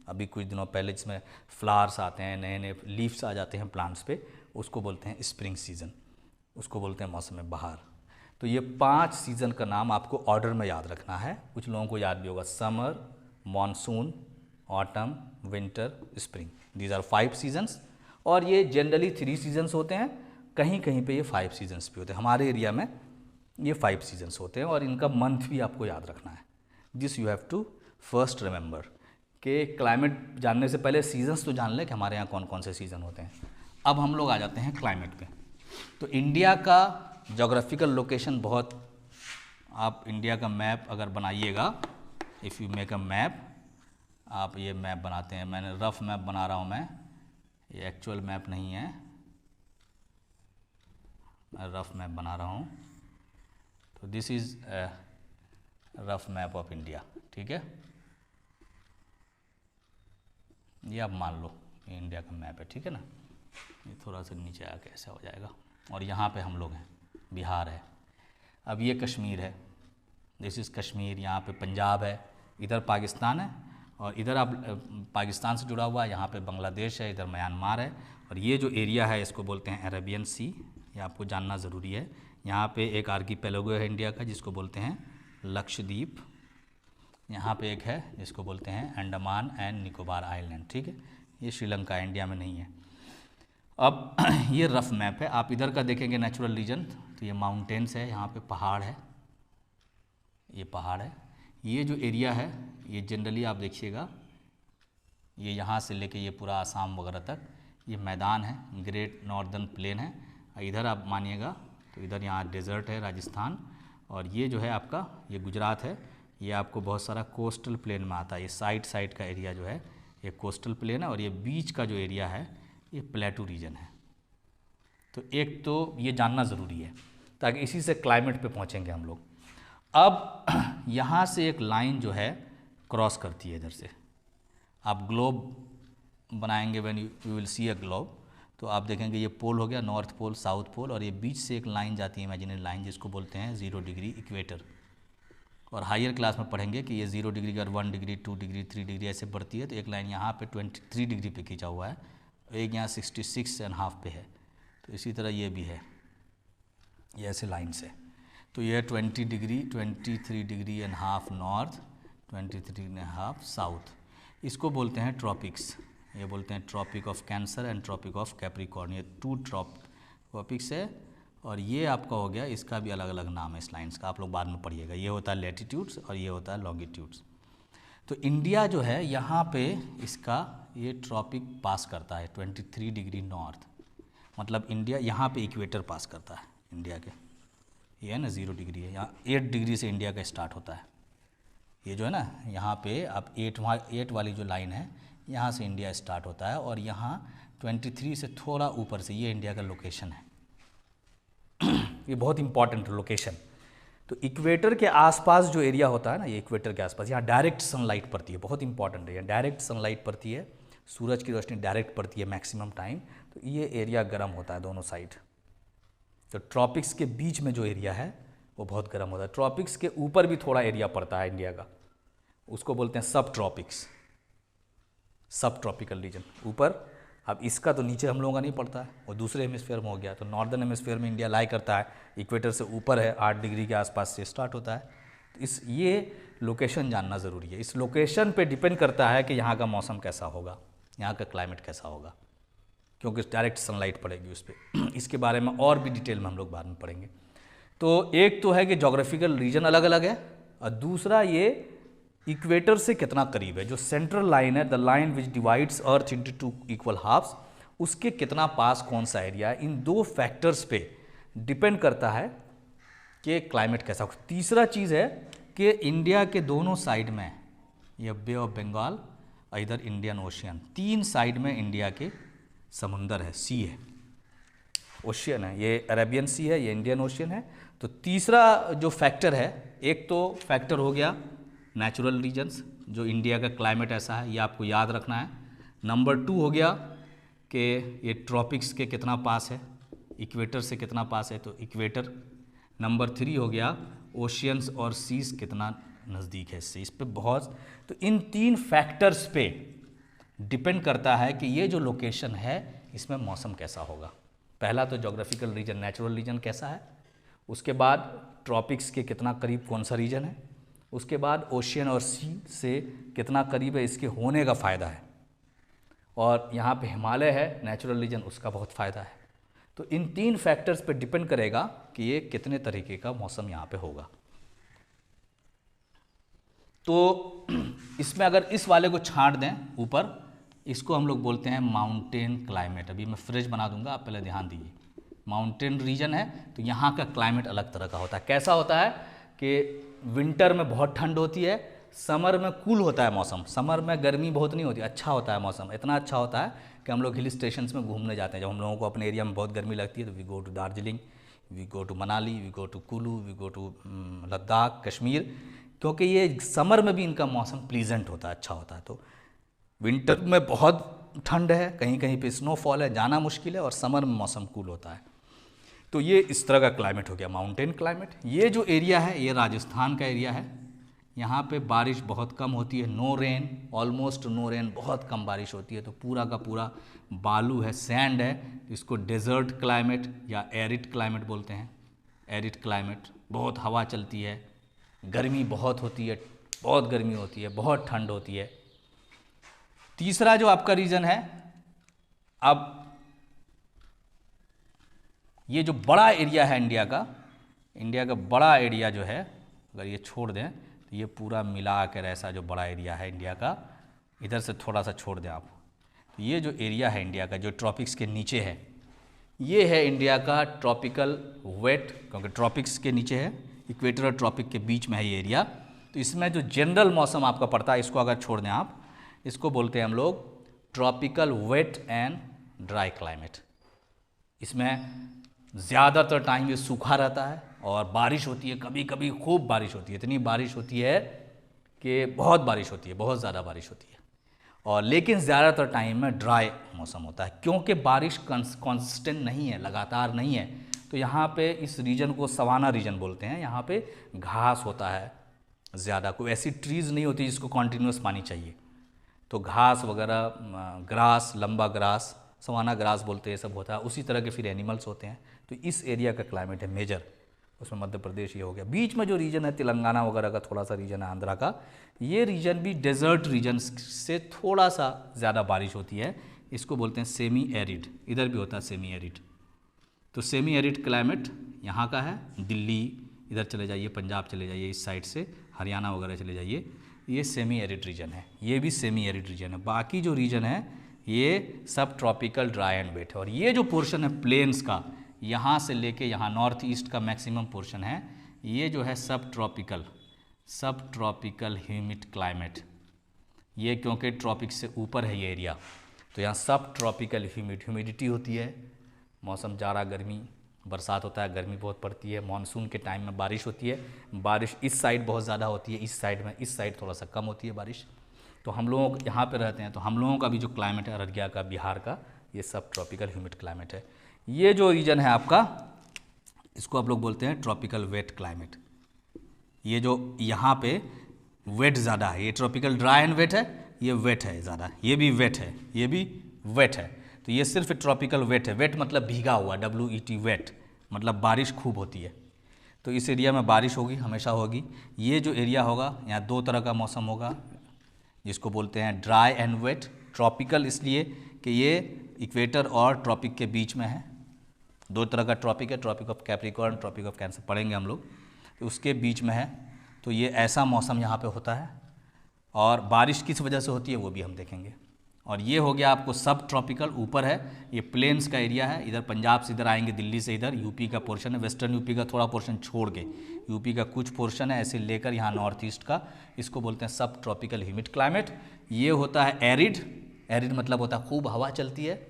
अभी कुछ दिनों पहले जिसमें फ्लावर्स आते हैं, नए नए लीव्स आ जाते हैं प्लांट्स पे, उसको बोलते हैं स्प्रिंग सीज़न, उसको बोलते हैं मौसम बहार। तो ये 5 सीज़न का नाम आपको ऑर्डर में याद रखना है। कुछ लोगों को याद भी होगा, summer, monsoon, autumn, winter, spring, these are 5 seasons. और ये जनरली 3 सीजन्स होते हैं, कहीं कहीं पे ये 5 सीजन्स भी होते हैं। हमारे एरिया में ये 5 सीजन्स होते हैं और इनका मंथ भी आपको याद रखना है। This you have to first remember कि क्लाइमेट जानने से पहले सीजन्स तो जान लें कि हमारे यहाँ कौन कौन से सीज़न होते हैं। अब हम लोग आ जाते हैं क्लाइमेट पे। तो इंडिया का जोग्राफिकल लोकेशन बहुत, आप इंडिया का मैप अगर बनाइएगा, if you make a map, आप ये मैप बनाते हैं, मैंने रफ मैप बना रहा हूँ मैं, ये एक्चुअल मैप नहीं है, मैं रफ मैप बना रहा हूँ। तो this is rough map of India, ठीक है, ये आप मान लो ये इंडिया का मैप है, ठीक है ना। ये थोड़ा सा नीचे आके ऐसा हो जाएगा और यहाँ पे हम लोग हैं, बिहार है। अब ये कश्मीर है, दिस इज़ कश्मीर, यहाँ पे पंजाब है, इधर पाकिस्तान है और इधर आप पाकिस्तान से जुड़ा हुआ है, यहाँ पे बांग्लादेश है, इधर म्यांमार है। और ये जो एरिया है इसको बोलते हैं अरेबियन सी, ये आपको जानना ज़रूरी है। यहाँ पे एक आर्कीपेलागो है इंडिया का जिसको बोलते हैं लक्षद्वीप, यहाँ पे एक है जिसको बोलते हैं अंडमान एंड निकोबार आइलैंड, ठीक है, ये श्रीलंका इंडिया में नहीं है। अब ये रफ मैप है, आप इधर का देखेंगे नेचुरल रीजन, तो ये माउंटेन्स है, यहाँ पे पहाड़ है, ये पहाड़ है। ये जो एरिया है ये जनरली आप देखिएगा, ये यहाँ से लेके ये पूरा आसाम वगैरह तक ये मैदान है, ग्रेट नॉर्दर्न प्लेन है। इधर आप मानिएगा तो इधर यहाँ डेजर्ट है राजस्थान, और ये जो है आपका ये गुजरात है, ये आपको बहुत सारा कोस्टल प्लेन में आता है। ये साइड का एरिया जो है ये कोस्टल प्लेन है और ये बीच का जो एरिया है ये प्लेटू रीजन है। तो एक तो ये जानना ज़रूरी है ताकि इसी से क्लाइमेट पे पहुँचेंगे हम लोग। अब यहाँ से एक लाइन जो है क्रॉस करती है इधर से, आप ग्लोब बनाएंगे, when you will see a globe, तो आप देखेंगे ये पोल हो गया, नॉर्थ पोल, साउथ पोल, और ये बीच से एक लाइन जाती है, इमेजिनरी लाइन, जिसको बोलते हैं 0 डिग्री इक्वेटर। और हायर क्लास में पढ़ेंगे कि ये 0 डिग्री अगर 1 डिग्री 2 डिग्री 3 डिग्री ऐसे बढ़ती है, तो एक लाइन यहाँ पे 23 डिग्री पे खींचा हुआ है, एक यहाँ 66.5 पे है। तो इसी तरह ये भी है, ये ऐसे लाइन से, तो ये 20 degree 23 degree and half north, 23.5 south, इसको बोलते हैं ट्रॉपिक्स। ये बोलते हैं tropic of cancer and tropic of capricorn, ये 2 ट्रॉपिक्स है। और ये आपका हो गया, इसका भी अलग अलग नाम है इस लाइन्स का, आप लोग बाद में पढ़िएगा। ये होता है लैटिट्यूड्स और ये होता है लॉन्गिट्यूड्स। तो इंडिया जो है यहाँ पे इसका ये ट्रॉपिक पास करता है 23 डिग्री नॉर्थ, मतलब इंडिया यहाँ पे इक्वेटर पास करता है इंडिया के, ये है ना 0 डिग्री है, यहाँ 8 डिग्री से इंडिया का स्टार्ट होता है। ये जो है ना यहाँ पे आप 8 वाली जो लाइन है यहाँ से इंडिया स्टार्ट होता है, और यहाँ 23 से थोड़ा ऊपर से ये इंडिया का लोकेशन है। ये बहुत इंपॉर्टेंट लोकेशन। तो इक्वेटर के आसपास जो एरिया होता है ना, ये इक्वेटर के आसपास, यहाँ डायरेक्ट सनलाइट पड़ती है, बहुत इंपॉर्टेंट है, यहाँ डायरेक्ट सनलाइट पड़ती है, सूरज की रोशनी डायरेक्ट पड़ती है मैक्सिमम टाइम, तो ये एरिया गर्म होता है दोनों साइड। तो ट्रॉपिक्स के बीच में जो एरिया है वो बहुत गर्म होता है। ट्रॉपिक्स के ऊपर भी थोड़ा एरिया पड़ता है इंडिया का, उसको बोलते हैं सब ट्रॉपिक्स, सब ट्रॉपिकल रीजन ऊपर। अब इसका तो नीचे हम लोगों का नहीं पड़ता है, वो दूसरे हेमिस्फीयर में हो गया। तो नॉर्दर्न हेमिस्फीयर में इंडिया लाई करता है, इक्वेटर से ऊपर है, 8 डिग्री के आसपास से स्टार्ट होता है। तो ये लोकेशन जानना ज़रूरी है। इस लोकेशन पे डिपेंड करता है कि यहाँ का मौसम कैसा होगा, यहाँ का क्लाइमेट कैसा होगा, क्योंकि डायरेक्ट सनलाइट पड़ेगी उस पर। इसके बारे में और भी डिटेल में हम लोग बाद में पढ़ेंगे। तो एक तो है कि जोग्राफिकल रीजन अलग अलग है, और दूसरा ये इक्वेटर से कितना करीब है, जो सेंट्रल लाइन है, the line which divides earth into 2 equal halves, उसके कितना पास कौन सा एरिया है। इन 2 फैक्टर्स पे डिपेंड करता है कि क्लाइमेट कैसा होगा। तीसरा चीज़ है कि इंडिया के दोनों साइड में ये बे ऑफ बंगाल और इधर इंडियन ओशियन, 3 साइड में इंडिया के समुंदर है, सी है, ओशियन है, ये अरेबियन सी है, ये इंडियन ओशियन है। तो तीसरा जो फैक्टर है, एक तो फैक्टर हो गया नेचुरल रीजन्स, जो इंडिया का क्लाइमेट ऐसा है, ये आपको याद रखना है। नंबर 2 हो गया कि ये ट्रॉपिक्स के कितना पास है, इक्वेटर से कितना पास है, तो इक्वेटर। नंबर 3 हो गया ओशियंस और सीज कितना नज़दीक है इससे, इस पे बहुत। तो इन 3 फैक्टर्स पे डिपेंड करता है कि ये जो लोकेशन है इसमें मौसम कैसा होगा। पहला तो जोग्राफिकल रीजन, नेचुरल रीजन कैसा है, उसके बाद ट्रॉपिक्स के कितना करीब कौन सा रीजन है, उसके बाद ओशियन और सी से कितना करीब है, इसके होने का फ़ायदा है, और यहाँ पे हिमालय है नेचुरल रीजन, उसका बहुत फ़ायदा है। तो इन 3 फैक्टर्स पे डिपेंड करेगा कि ये कितने तरीके का मौसम यहाँ पे होगा। तो इसमें अगर इस वाले को छांट दें ऊपर, इसको हम लोग बोलते हैं माउंटेन क्लाइमेट। अभी मैं फ्रेज बना दूंगा, आप पहले ध्यान दीजिए। माउंटेन रीजन है तो यहाँ का क्लाइमेट अलग तरह का होता है। कैसा होता है कि विंटर में बहुत ठंड होती है, समर में कूल होता है मौसम, समर में गर्मी बहुत नहीं होती, अच्छा होता है मौसम। इतना अच्छा होता है कि हम लोग हिल स्टेशंस में घूमने जाते हैं। जब हम लोगों को अपने एरिया में बहुत गर्मी लगती है तो we go to Darjeeling, we go to Manali, we go to Kullu, we go to Ladakh, Kashmir, क्योंकि ये समर में भी इनका मौसम प्लीजेंट होता है, अच्छा होता है। तो विंटर में बहुत ठंड है, कहीं कहीं पे स्नोफॉल है, जाना मुश्किल है, और समर में मौसम कूल होता है। तो ये इस तरह का क्लाइमेट हो गया माउंटेन क्लाइमेट। ये जो एरिया है ये राजस्थान का एरिया है। यहाँ पे बारिश बहुत कम होती है, no rain, almost no rain, बहुत कम बारिश होती है। तो पूरा का पूरा बालू है, सैंड है, तो इसको डेजर्ट क्लाइमेट या एरिड क्लाइमेट बोलते हैं। एरिड क्लाइमेट, बहुत हवा चलती है, गर्मी बहुत होती है, बहुत गर्मी होती है, बहुत ठंड होती है। तीसरा जो आपका रीजन है, अब ये जो बड़ा एरिया है इंडिया का बड़ा एरिया जो है, अगर ये छोड़ दें तो ये पूरा मिला कर ऐसा जो बड़ा एरिया है इंडिया का, इधर से थोड़ा सा छोड़ दें आप, तो ये जो एरिया है इंडिया का जो ट्रॉपिक्स के नीचे है, ये है इंडिया का ट्रॉपिकल वेट, क्योंकि ट्रॉपिक्स के नीचे है, इक्वेटर और ट्रॉपिक के बीच में है ये एरिया। तो इसमें जो जनरल मौसम आपका पड़ता है, इसको अगर छोड़ दें आप, इसको बोलते हैं हम लोग tropical wet and dry climate. इसमें ज़्यादातर टाइम ये सूखा रहता है और बारिश होती है, कभी कभी खूब बारिश होती है, इतनी बारिश होती है कि बहुत बारिश होती है, बहुत ज़्यादा बारिश होती है। और लेकिन ज़्यादातर टाइम में ड्राई मौसम होता है, क्योंकि बारिश कांस्टेंट नहीं है, लगातार नहीं है। तो यहाँ पे इस रीजन को सवाना रीजन बोलते हैं। यहाँ पे घास होता है ज़्यादा, कोई ऐसी ट्रीज़ नहीं होती जिसको कॉन्टीन्यूस पानी चाहिए। तो घास वगैरह, ग्रास, लंबा ग्रास, सवाना ग्रास बोलते हैं, सब होता है। उसी तरह के फिर एनिमल्स होते हैं। तो इस एरिया का क्लाइमेट है मेजर, उसमें मध्य प्रदेश ये हो गया। बीच में जो रीजन है तेलंगाना वगैरह का, थोड़ा सा रीजन है आंध्रा का, ये रीजन भी डेजर्ट रीजन से थोड़ा सा ज़्यादा बारिश होती है, इसको बोलते हैं सेमी एरिड। इधर भी होता है सेमी एरिड। तो सेमी एरिड क्लाइमेट यहाँ का है। दिल्ली इधर चले जाइए, पंजाब चले जाइए, इस साइड से हरियाणा वगैरह चले जाइए, ये सेमी एरिड रीजन है। ये भी सेमी एरिड रीजन है। बाकी जो रीजन है ये सब ट्रॉपिकल ड्राई एंड वेट है। और ये जो पोर्शन है प्लेन्स का, यहाँ से लेके यहाँ नॉर्थ ईस्ट का मैक्सिमम पोर्शन है, ये जो है सब ट्रॉपिकल ह्यूमिड क्लाइमेट। ये क्योंकि ट्रॉपिक से ऊपर है ये एरिया, तो यहाँ सब ट्रॉपिकल ह्यूमिडिटी होती है। मौसम जाड़ा, गर्मी, बरसात होता है, गर्मी बहुत पड़ती है। मानसून के टाइम में बारिश होती है। बारिश इस साइड बहुत ज़्यादा होती है, इस साइड में, इस साइड थोड़ा सा कम होती है बारिश। तो हम लोग यहाँ पे रहते हैं, तो हम लोगों का भी जो क्लाइमेट है अररिया का, बिहार का, ये सब ट्रॉपिकल ह्यूमिड क्लाइमेट है। ये जो रीजन है आपका, इसको आप लोग बोलते हैं ट्रॉपिकल वेट क्लाइमेट। ये जो यहाँ पे वेट ज़्यादा है, ये ट्रॉपिकल ड्राई एंड वेट है, ये वेट है ज़्यादा, ये भी वेट है, ये भी वेट है। तो ये सिर्फ ट्रॉपिकल वेट है। वेट मतलब भीगा हुआ, WET वेट मतलब बारिश खूब होती है। तो इस एरिया में बारिश होगी, हमेशा होगी। ये जो एरिया होगा, यहाँ 2 तरह का मौसम होगा, जिसको बोलते हैं ड्राई एंड वेट। ट्रॉपिकल इसलिए कि ये इक्वेटर और ट्रॉपिक के बीच में है। 2 तरह का ट्रॉपिक है, tropic of capricorn, tropic of cancer, पढ़ेंगे हम लोग, तो उसके बीच में है। तो ये ऐसा मौसम यहाँ पे होता है। और बारिश किस वजह से होती है वो भी हम देखेंगे। और ये हो गया आपको सब ट्रॉपिकल, ऊपर है, ये प्लेन्स का एरिया है। इधर पंजाब से इधर आएंगे, दिल्ली से इधर यूपी का पोर्शन है, वेस्टर्न यूपी का थोड़ा पोर्शन छोड़ के यूपी का कुछ पोर्शन है, ऐसे लेकर यहाँ नॉर्थ ईस्ट का, इसको बोलते हैं सब ट्रॉपिकल ह्यूमिड क्लाइमेट। ये होता है एरिड। एरिड मतलब होता है खूब हवा चलती है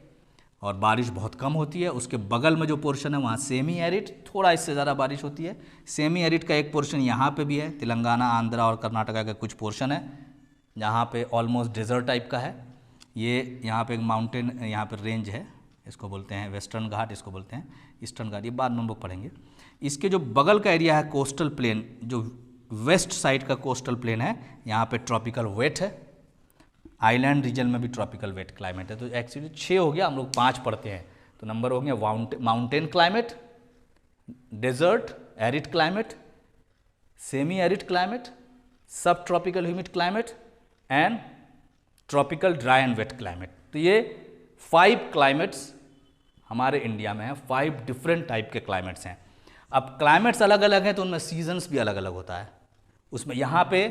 और बारिश बहुत कम होती है। उसके बगल में जो पोर्शन है वहाँ सेमी एरिड, थोड़ा इससे ज़्यादा बारिश होती है। सेमी एरिड का एक पोर्शन यहाँ पे भी है, तेलंगाना, आंध्रा और कर्नाटका का कुछ पोर्शन है जहाँ पे ऑलमोस्ट डेजर्ट टाइप का है। ये यहाँ पे एक माउंटेन, यहाँ पे रेंज है, इसको बोलते हैं वेस्टर्न घाट, इसको बोलते हैं ईस्टर्न घाट, ये बाद में हम लोग पढ़ेंगे। इसके जो बगल का एरिया है कोस्टल प्लेन, जो वेस्ट साइड का कोस्टल प्लेन है, यहाँ पे ट्रॉपिकल वेट है। आइलैंड रीजन में भी ट्रॉपिकल वेट क्लाइमेट है। तो एक्चुअली 6 हो गया, हम लोग 5 पढ़ते हैं। तो नंबर हो गया mountain climate, desert arid climate, semi arid climate, subtropical humid climate and tropical dry and wet climate. तो ये 5 क्लाइमेट्स हमारे इंडिया में हैं, 5 डिफरेंट टाइप के क्लाइमेट्स हैं। अब क्लाइमेट्स अलग अलग हैं तो उनमें सीजन्स भी अलग अलग होता है। उसमें यहाँ पे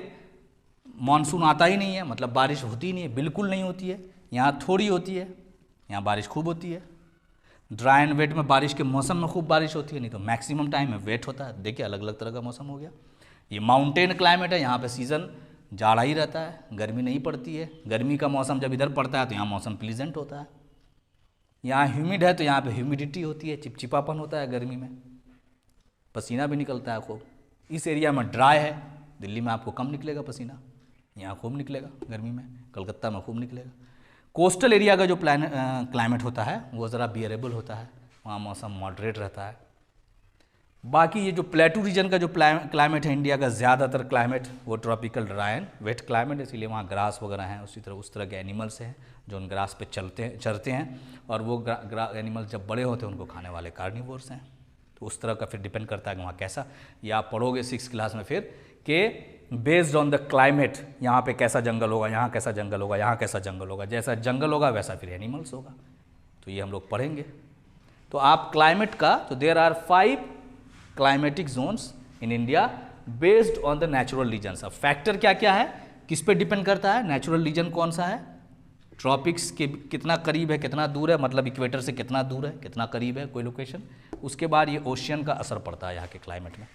मानसून आता ही नहीं है, मतलब बारिश होती ही नहीं है, बिल्कुल नहीं होती है। यहाँ थोड़ी होती है, यहाँ बारिश खूब होती है। ड्राई एंड वेट में बारिश के मौसम में खूब बारिश होती है, नहीं तो मैक्सिमम टाइम में वेट होता है। देखिए अलग अलग तरह का मौसम हो गया। ये माउंटेन क्लाइमेट है, यहाँ पे सीज़न जाड़ा ही रहता है, गर्मी नहीं पड़ती है। गर्मी का मौसम जब इधर पड़ता है तो यहाँ मौसम प्लीजेंट होता है। यहाँ ह्यूमिड है तो यहाँ पे ह्यूमिडिटी होती है, चिपचिपापन होता है गर्मी में, पसीना भी निकलता है खूब। इस एरिया में ड्राई है, दिल्ली में आपको कम निकलेगा पसीना, यहाँ खूब निकलेगा गर्मी में, कलकत्ता में खूब निकलेगा। कोस्टल एरिया का जो क्लाइमेट होता है वो ज़रा बियरेबल होता है, वहाँ मौसम मॉडरेट रहता है। बाकी ये जो प्लेटू रीजन का जो क्लाइमेट है इंडिया का, ज़्यादातर क्लाइमेट वो tropical dry and wet climate, इसीलिए वहाँ ग्रास वगैरह हैं, उस तरह के एनिमल्स हैं जो उन ग्रास पे चरते हैं, और वो एनिमल्स जब बड़े होते हैं उनको खाने वाले कार्निवोर्स हैं। तो उस तरह का फिर डिपेंड करता है कि वहाँ कैसा, ये आप पढ़ोगे 6th क्लास में फिर कि बेस्ड ऑन द क्लाइमेट यहाँ पे कैसा जंगल होगा, यहाँ कैसा जंगल होगा, यहाँ कैसा जंगल होगा, जैसा जंगल होगा वैसा फिर एनिमल्स होगा। तो ये हम लोग पढ़ेंगे। तो आप क्लाइमेट का, तो there are 5 climatic zones in India based on the natural regions. अब फैक्टर क्या क्या है, किस पे डिपेंड करता है, नेचुरल रीजन कौन सा है, ट्रॉपिक्स के कितना करीब है कितना दूर है, मतलब इक्वेटर से कितना दूर है कितना करीब है कोई लोकेशन, उसके बाद ये ओशियन का असर पड़ता है यहाँ के क्लाइमेट में।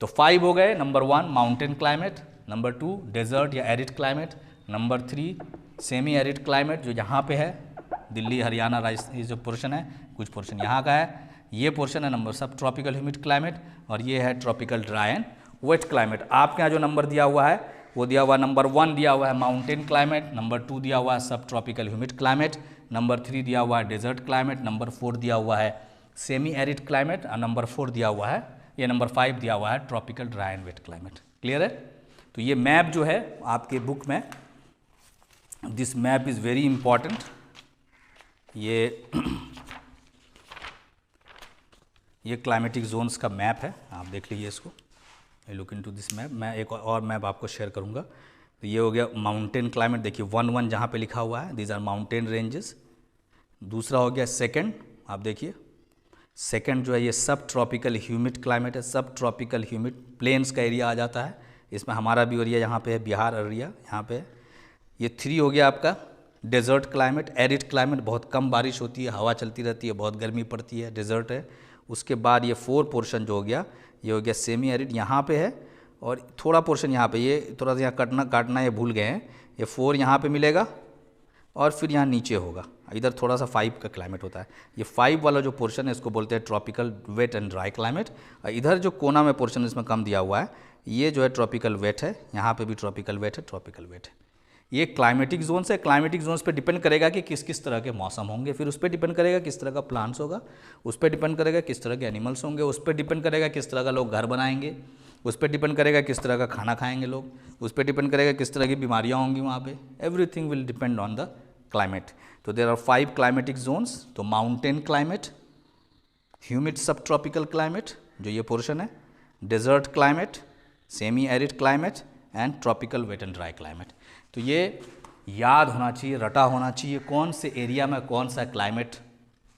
तो 5 हो गए। Number 1 mountain climate, number 2 desert या arid climate, number 3 semi arid climate जो यहाँ पे है, दिल्ली हरियाणा राजस्थान, ये जो पोर्शन है कुछ पोर्शन यहाँ का है, ये पोर्शन है नंबर सब ट्रॉपिकल ह्यूमिड क्लाइमेट, और ये है tropical dry and wet climate. आपके यहाँ जो नंबर दिया हुआ है वो दिया हुआ नंबर 1 दिया हुआ है माउंटेन क्लाइमेट, नंबर 2 दिया हुआ है सब ट्रॉपिकल ह्यूमिड क्लाइमेट, नंबर 3 दिया हुआ है डेजर्ट क्लाइमेट, नंबर 4 दिया हुआ है सेमी एरिड क्लाइमेट, और नंबर 4 दिया हुआ है, ये नंबर 5 दिया हुआ है tropical dry and wet climate. Clear है? तो ये मैप जो है आपके बुक में, this map is very important. ये क्लाइमेटिक जोन्स का मैप है, आप देख लीजिए इसको, लुक इनटू दिस मैप। मैं एक और मैप आपको शेयर करूंगा। तो ये हो गया माउंटेन क्लाइमेट, देखिए 1-1 जहाँ पे लिखा हुआ है, दीज आर माउंटेन रेंजेस। दूसरा हो गया सेकंड, आप देखिए सेकंड जो है ये सब ट्रॉपिकल ह्यूमिड क्लाइमेट है, सब ट्रॉपिकल ह्यूमिड प्लेन्स का एरिया आ जाता है, इसमें हमारा भी एरिया यहाँ पे है, बिहार एरिया यहाँ पे है। ये 3 हो गया आपका डेजर्ट क्लाइमेट, एरिड क्लाइमेट, बहुत कम बारिश होती है, हवा चलती रहती है, बहुत गर्मी पड़ती है, डेजर्ट है। उसके बाद ये 4 पोर्शन जो हो गया, ये हो गया सेमी एरिड, यहाँ पे है, और थोड़ा पोर्शन यहाँ पे, ये थोड़ा सा यहाँ काटना ये भूल गए हैं, ये 4 यहाँ पे मिलेगा और फिर यहाँ नीचे होगा, इधर थोड़ा सा 5 का क्लाइमेट होता है। ये 5 वाला जो पोर्शन है इसको बोलते हैं tropical wet and dry climate. इधर जो कोना में पोर्शन इसमें कम दिया हुआ है, ये जो है ट्रॉपिकल वेट है, यहाँ पे भी ट्रॉपिकल वेट है, ट्रॉपिकल वेट है। ये क्लाइमेटिक जोन्स है, क्लाइमेटिक जोन्स पे डिपेंड करेगा कि किस किस तरह के मौसम होंगे, फिर उस पर डिपेंड करेगा किस तरह का प्लांट्स होगा, उस पर डिपेंड करेगा किस तरह के एनिमल्स होंगे, उस पर डिपेंड करेगा किस तरह का लोग घर बनाएंगे, उस पर डिपेंड करेगा किस तरह का खाना खाएंगे लोग, उस पर डिपेंड करेगा किस तरह की बीमारियाँ होंगी वहाँ पे। Everything will depend on the climate. तो देयर आर 5 क्लाइमेटिक जोन्स। तो mountain climate, humid subtropical climate जो ये पोर्शन है, desert climate, semi arid climate and tropical wet and dry climate. तो ये याद होना चाहिए, रटा होना चाहिए, कौन से एरिया में कौन सा क्लाइमेट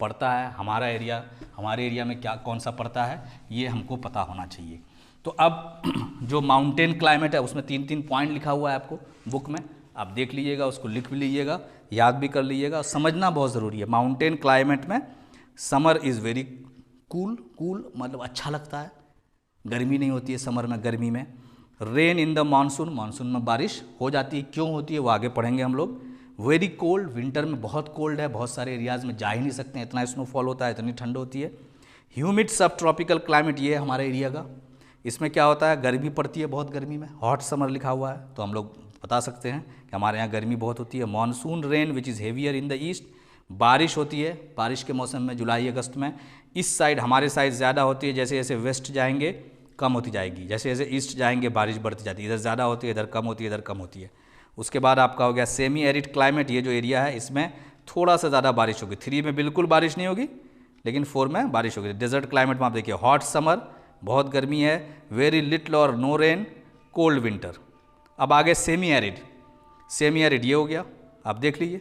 पड़ता है, हमारे एरिया में क्या कौन सा पड़ता है, ये हमको पता होना चाहिए। तो अब जो माउंटेन क्लाइमेट है उसमें 3-3 पॉइंट लिखा हुआ है आपको बुक में, आप देख लीजिएगा, उसको लिख भी लीजिएगा, याद भी कर लीजिएगा, समझना बहुत ज़रूरी है। माउंटेन क्लाइमेट में समर इज़ वेरी कूल मतलब अच्छा लगता है, गर्मी नहीं होती है समर में, गर्मी में। Rain in the monsoon, monsoon में बारिश हो जाती है, क्यों होती है वो आगे पढ़ेंगे हम लोग। वेरी कोल्ड, विंटर में बहुत कोल्ड है, बहुत सारे एरियाज़ में जा ही नहीं सकते हैं, इतना स्नोफॉल होता है, इतनी ठंड होती है। ह्यूमिड सब ट्रॉपिकल क्लाइमेट, ये है हमारे एरिया का। इसमें क्या होता है, गर्मी पड़ती है बहुत, गर्मी में हॉट समर लिखा हुआ है, तो हम लोग बता सकते हैं कि हमारे यहाँ गर्मी बहुत होती है। Monsoon rain which is heavier in the east, बारिश होती है बारिश के मौसम में, जुलाई अगस्त में। इस साइड हमारे साइड ज़्यादा होती है, जैसे जैसे वेस्ट जाएंगे कम होती जाएगी, जैसे जैसे ईस्ट जाएंगे बारिश बढ़ती जाती है, इधर ज़्यादा होती है, इधर कम होती है, इधर कम होती है। उसके बाद आपका हो गया सेमी एरिड क्लाइमेट, ये जो एरिया है इसमें थोड़ा सा ज़्यादा बारिश होगी। 3 में बिल्कुल बारिश नहीं होगी, लेकिन 4 में बारिश होगी। डेजर्ट क्लाइमेट में आप देखिए हॉट समर, बहुत गर्मी है, वेरी लिटिल और नो रेन, कोल्ड विंटर। अब आगे सेमी एरिड, सेमी एरिड ये हो गया, आप देख लीजिए।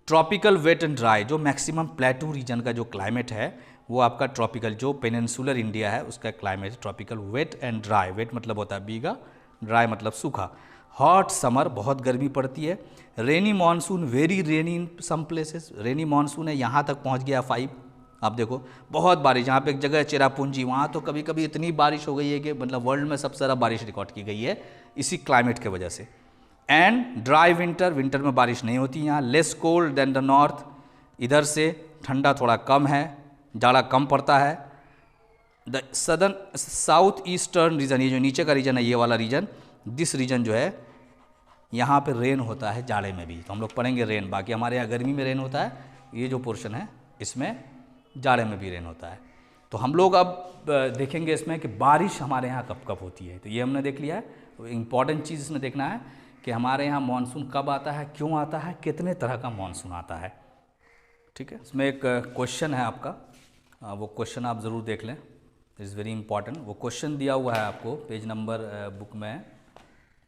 ट्रॉपिकल वेट एंड ड्राई, जो मैक्सिमम प्लेटू रीजन का जो क्लाइमेट है वो आपका ट्रॉपिकल, जो पेनिनसुलर इंडिया है उसका climate tropical wet and dry. Wet मतलब होता है भीगा, ड्राई मतलब सूखा। हॉट समर, बहुत गर्मी पड़ती है। रेनी मानसून, वेरी रेनी इन सम प्लेसेस, रेनी मानसून है, यहाँ तक पहुँच गया 5। आप देखो बहुत बारिश, यहाँ पे एक जगह है चेरापूंजी, वहाँ तो कभी कभी इतनी बारिश हो गई है कि मतलब वर्ल्ड में सबसे ज़्यादा बारिश रिकॉर्ड की गई है इसी क्लाइमेट के वजह से। एंड ड्राई विंटर, विंटर में बारिश नहीं होती यहाँ। Less cold than the north, इधर से ठंडा थोड़ा कम है, जाड़ा कम पड़ता है। The southern south eastern region, ये जो नीचे का रीजन है ये वाला रीजन, दिस रीजन जो है यहाँ पे रेन होता है जाड़े में भी, तो हम लोग पढ़ेंगे रेन। बाकी हमारे यहाँ गर्मी में रेन होता है, ये जो पोर्शन है इसमें जाड़े में भी रेन होता है। तो हम लोग अब देखेंगे इसमें कि बारिश हमारे यहाँ कब कब होती है, तो ये हमने देख लिया है। इम्पॉर्टेंट चीज़ इसमें देखना है कि हमारे यहाँ मानसून कब आता है, क्यों आता है, कितने तरह का मानसून आता है। ठीक है, इसमें एक क्वेश्चन है आपका, वो क्वेश्चन आप ज़रूर देख लें, इज़ वेरी इंपॉर्टेंट। वो क्वेश्चन दिया हुआ है आपको पेज नंबर बुक में,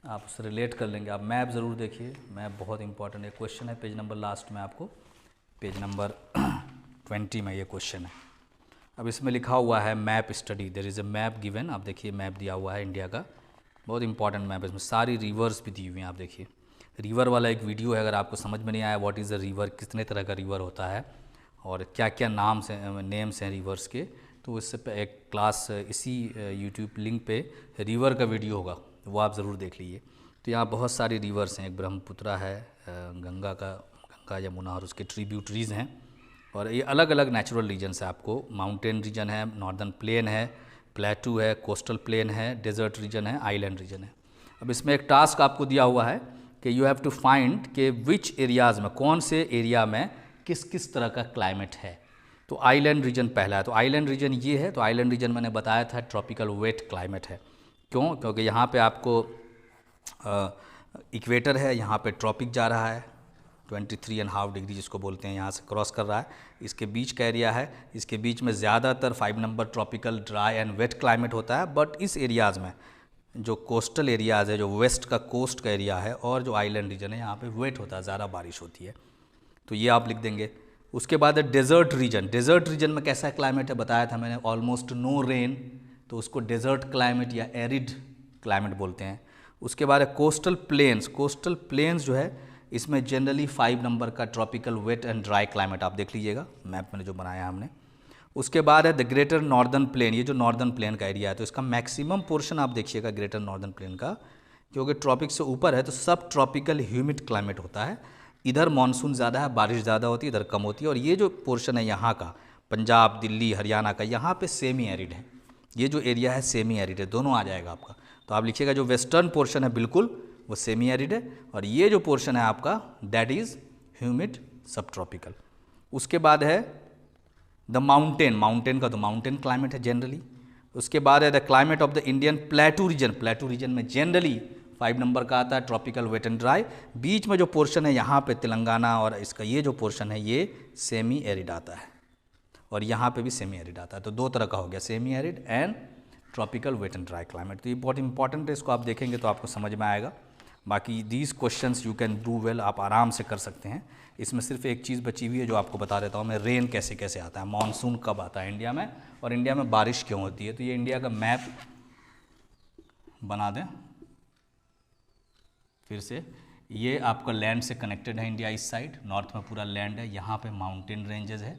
आप उससे रिलेट कर लेंगे। आप मैप ज़रूर देखिए, मैप बहुत इंपॉर्टेंट है। क्वेश्चन है पेज नंबर लास्ट में आपको, पेज नंबर 20 में ये क्वेश्चन है। अब इसमें लिखा हुआ है map study, there is a map given. आप देखिए मैप दिया हुआ है इंडिया का, बहुत इंपॉर्टेंट मैप है। इसमें सारी रिवर्स भी दी हुई हैं, आप देखिए। रिवर वाला एक वीडियो है, अगर आपको समझ में नहीं आया व्हाट इज़ अ रिवर, कितने तरह का रिवर होता है और क्या क्या नेम्स हैं रिवर्स के, तो इससे एक क्लास इसी यूट्यूब लिंक पे रिवर का वीडियो होगा, वो आप ज़रूर देख लीजिए। तो यहाँ बहुत सारी रिवर्स हैं, एक ब्रह्मपुत्रा है, गंगा यमुना और उसके ट्रिब्यूटरीज़ हैं, और ये अलग अलग नेचुरल रीजन है। आपको माउंटेन रीजन है, नॉर्दर्न प्लेन है, प्लेटू है, कोस्टल प्लेन है, डेजर्ट रीजन है, आइलैंड रीजन है। अब इसमें एक टास्क आपको दिया हुआ है कि यू हैव टू फाइंड कि विच एरियाज़ में, कौन से एरिया में किस किस तरह का क्लाइमेट है। तो आइलैंड रीजन पहला है, तो आइलैंड रीजन ये है। तो आइलैंड रीजन मैंने बताया था ट्रॉपिकल वेट क्लाइमेट है। क्यों? क्योंकि यहाँ पे आपको इक्वेटर है, यहाँ पे ट्रॉपिक जा रहा है 23.5 डिग्री जिसको बोलते हैं, यहाँ से क्रॉस कर रहा है। इसके बीच का एरिया है, इसके बीच में ज़्यादातर 5 number tropical dry and wet climate होता है। बट इस एरियाज़ में जो कोस्टल एरियाज़ है, जो वेस्ट का कोस्ट का एरिया है और जो आइलैंड रीजन है, यहाँ पे वेट होता है, ज़्यादा बारिश होती है, तो ये आप लिख देंगे। उसके बाद है डेजर्ट रीजन। डेजर्ट रीजन में कैसा क्लाइमेट है बताया था मैंने, ऑलमोस्ट नो रेन, तो उसको डेजर्ट क्लाइमेट या एरिड क्लाइमेट बोलते हैं। उसके बाद है कोस्टल प्लेन्स। कोस्टल प्लेन्स जो है इसमें जनरली 5 नंबर का tropical wet and dry climate, आप देख लीजिएगा मैप में जो बनाया हमने। उसके बाद है द ग्रेटर नॉर्दर्न प्लेन, ये जो नॉर्दर्न प्लेन का एरिया है, तो इसका मैक्सिमम पोर्शन आप देखिएगा ग्रेटर नॉर्दर्न प्लेन का, क्योंकि ट्रॉपिक से ऊपर है तो सब ट्रॉपिकल ह्यूमिड क्लाइमेट होता है। इधर मानसून ज़्यादा है, बारिश ज़्यादा होती है, इधर कम होती है। और ये जो पोर्शन है यहाँ का, पंजाब, दिल्ली, हरियाणा का, यहाँ पे सेमी एरिड है। ये जो एरिया है सेमी एरिड है, दोनों आ जाएगा आपका। तो आप लिखिएगा जो वेस्टर्न पोर्शन है बिल्कुल वो सेमी एरिड है, और ये जो पोर्शन है आपका दैट इज़ ह्यूमिड सब ट्रॉपिकल। उसके बाद है द माउंटेन, माउंटेन का तो माउंटेन क्लाइमेट है जनरली। उसके बाद है the climate of the Indian plateau region. Plateau region में जनरली 5 नंबर का आता है ट्रॉपिकल वेट एंड ड्राई। बीच में जो पोर्शन है यहाँ पे तेलंगाना और इसका ये जो पोर्शन है ये सेमी एरिड आता है, और यहाँ पे भी सेमी एरिड आता है। तो 2 तरह का हो गया, semi arid and tropical wet and dry climate. तो ये बहुत इंपॉर्टेंट है, इसको आप देखेंगे तो आपको समझ में आएगा। बाकी these questions you can do well, आप आराम से कर सकते हैं। इसमें सिर्फ एक चीज़ बची हुई है जो आपको बता देता हूँ मैं, रेन कैसे कैसे आता है, मानसून कब आता है इंडिया में, और इंडिया में बारिश क्यों होती है। तो ये इंडिया का मैप बना दें फिर से। ये आपका लैंड से कनेक्टेड है इंडिया, इस साइड नॉर्थ में पूरा लैंड है, यहाँ पे माउंटेन रेंजेस है,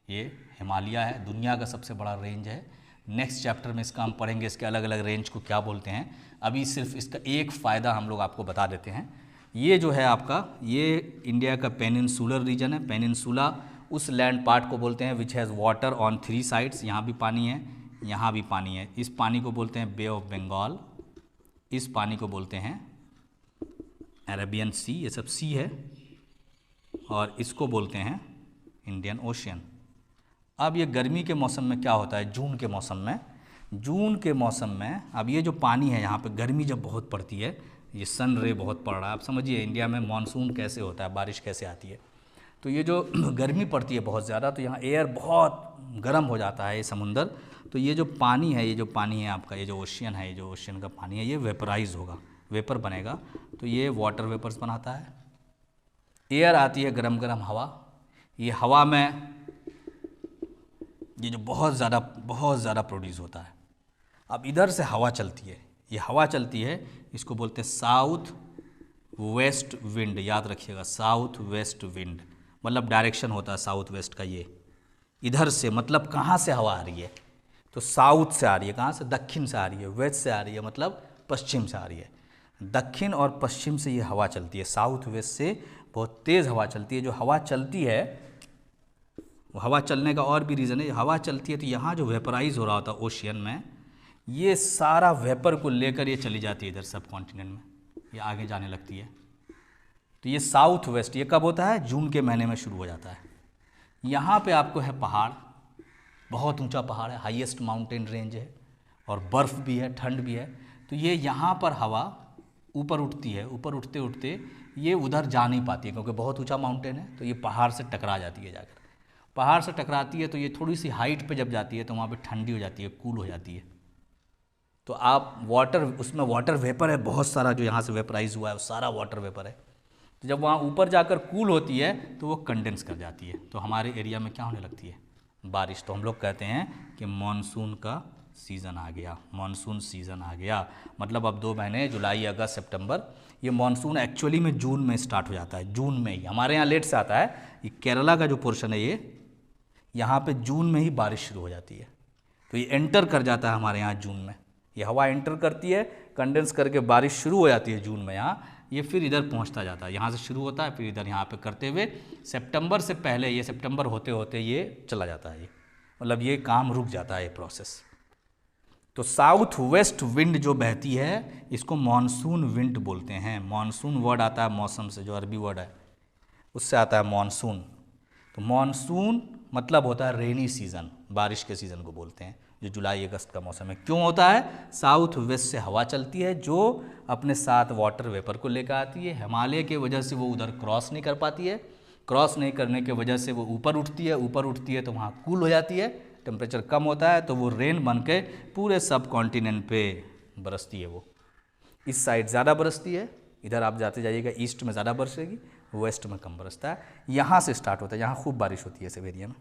ये हिमालय है, दुनिया का सबसे बड़ा रेंज है। नेक्स्ट चैप्टर में इसका हम पढ़ेंगे, इसके अलग अलग रेंज को क्या बोलते हैं। अभी सिर्फ इसका एक फ़ायदा हम लोग आपको बता देते हैं। ये जो है आपका, ये इंडिया का पेनिनसुलर रीजन है। पेनिनसुला उस लैंड पार्ट को बोलते हैं which has water on 3 sides. यहाँ भी पानी है, यहाँ भी पानी है। इस पानी को बोलते हैं बे ऑफ बंगाल, इस पानी को बोलते हैं अरेबियन सी, ये सब सी है, और इसको बोलते हैं इंडियन ओशियन। अब ये गर्मी के मौसम में क्या होता है, जून के मौसम में, अब ये जो पानी है यहाँ पे, गर्मी जब बहुत पड़ती है ये सन रे बहुत पड़ रहा है। आप समझिए इंडिया में मानसून कैसे होता है, बारिश कैसे आती है। तो ये जो गर्मी पड़ती है बहुत ज़्यादा, तो यहाँ एयर बहुत गर्म हो जाता है, ये समुंदर। तो ये जो पानी है, ये जो पानी है आपका, ये जो ओशियन है, ये जो ओशियन का पानी है, ये वेपराइज होगा, वेपर बनेगा। तो ये वाटर वेपर्स बनाता है। एयर आती है गरम गरम हवा, ये हवा में ये जो बहुत ज़्यादा प्रोड्यूस होता है। अब इधर से हवा चलती है, ये हवा चलती है, इसको बोलते हैं साउथ वेस्ट विंड। याद रखिएगा, साउथ वेस्ट विंड मतलब डायरेक्शन होता है साउथ वेस्ट का। ये इधर से मतलब कहाँ से हवा आ रही है, तो साउथ से आ रही है। कहाँ से? दक्षिण से आ रही है। वेस्ट से आ रही है मतलब पश्चिम से आ रही है। दक्षिण और पश्चिम से ये हवा चलती है, साउथ वेस्ट से बहुत तेज़ हवा चलती है। जो हवा चलती है, वो हवा चलने का और भी रीज़न है। हवा चलती है तो यहाँ जो वेपराइज हो रहा होता है ओशियन में, ये सारा वेपर को लेकर ये चली जाती है इधर सब कॉन्टिनेंट में, ये आगे जाने लगती है। तो ये साउथ वेस्ट, ये कब होता है? जून के महीने में शुरू हो जाता है। यहाँ पे आपको है पहाड़, बहुत ऊंचा पहाड़ है, हाईएस्ट माउंटेन रेंज है, और बर्फ़ भी है, ठंड भी है। तो ये यहाँ पर हवा ऊपर उठती है, ऊपर उठते उठते ये उधर जा नहीं पाती है क्योंकि बहुत ऊंचा माउंटेन है। तो ये पहाड़ से टकरा जाती है, जाकर पहाड़ से टकराती है तो ये थोड़ी सी हाइट पे जब जाती है तो वहाँ पे ठंडी हो जाती है, कूल हो जाती है। तो आप वाटर, उसमें वाटर वेपर है बहुत सारा, जो यहाँ से वेपराइज हुआ है वो सारा वाटर वेपर है। तो जब वहाँ ऊपर जाकर कूल होती है तो वो कंडेंस कर जाती है, तो हमारे एरिया में क्या होने लगती है? बारिश। तो हम लोग कहते हैं कि मानसून का सीज़न आ गया, मानसून सीज़न आ गया। मतलब अब 2 महीने, जुलाई, अगस्त, सितंबर, ये मानसून एक्चुअली में जून में स्टार्ट हो जाता है, जून में ही। हमारे यहाँ लेट से आता है। ये केरला का जो पोर्शन है, ये यहाँ पे जून में ही बारिश शुरू हो जाती है। तो ये एंटर कर जाता है हमारे यहाँ जून में, ये हवा एंटर करती है, कंडेंस करके बारिश शुरू हो जाती है जून में यहाँ। ये फिर इधर पहुँचता जाता है, यहाँ से शुरू होता है, फिर इधर यहाँ पे करते हुए सितंबर से पहले, ये सितंबर होते होते ये चला जाता है। ये मतलब ये काम रुक जाता है, ये प्रोसेस। तो साउथ वेस्ट विंड जो बहती है, इसको मानसून विंड बोलते हैं। मानसून वर्ड आता है मौसम से, जो अरबी वर्ड है उससे आता है मानसून। तो मानसून मतलब होता है रेनी सीज़न, बारिश के सीज़न को बोलते हैं, जो जुलाई अगस्त का मौसम है। क्यों होता है? साउथ वेस्ट से हवा चलती है जो अपने साथ वाटर वेपर को लेकर आती है। हिमालय के वजह से वो उधर क्रॉस नहीं कर पाती है, क्रॉस नहीं करने के वजह से वो ऊपर उठती है, ऊपर उठती है तो वहाँ कूल हो जाती है, टेम्परेचर कम होता है, तो वो रेन बन के पूरे सब कॉन्टिनेंट पे बरसती है। वो इस साइड ज़्यादा बरसती है, इधर आप जाते जाइएगा ईस्ट में ज़्यादा बरसेगी, वेस्ट में कम बरसता है। यहाँ से स्टार्ट होता है, यहाँ खूब बारिश होती है सब एरिया में।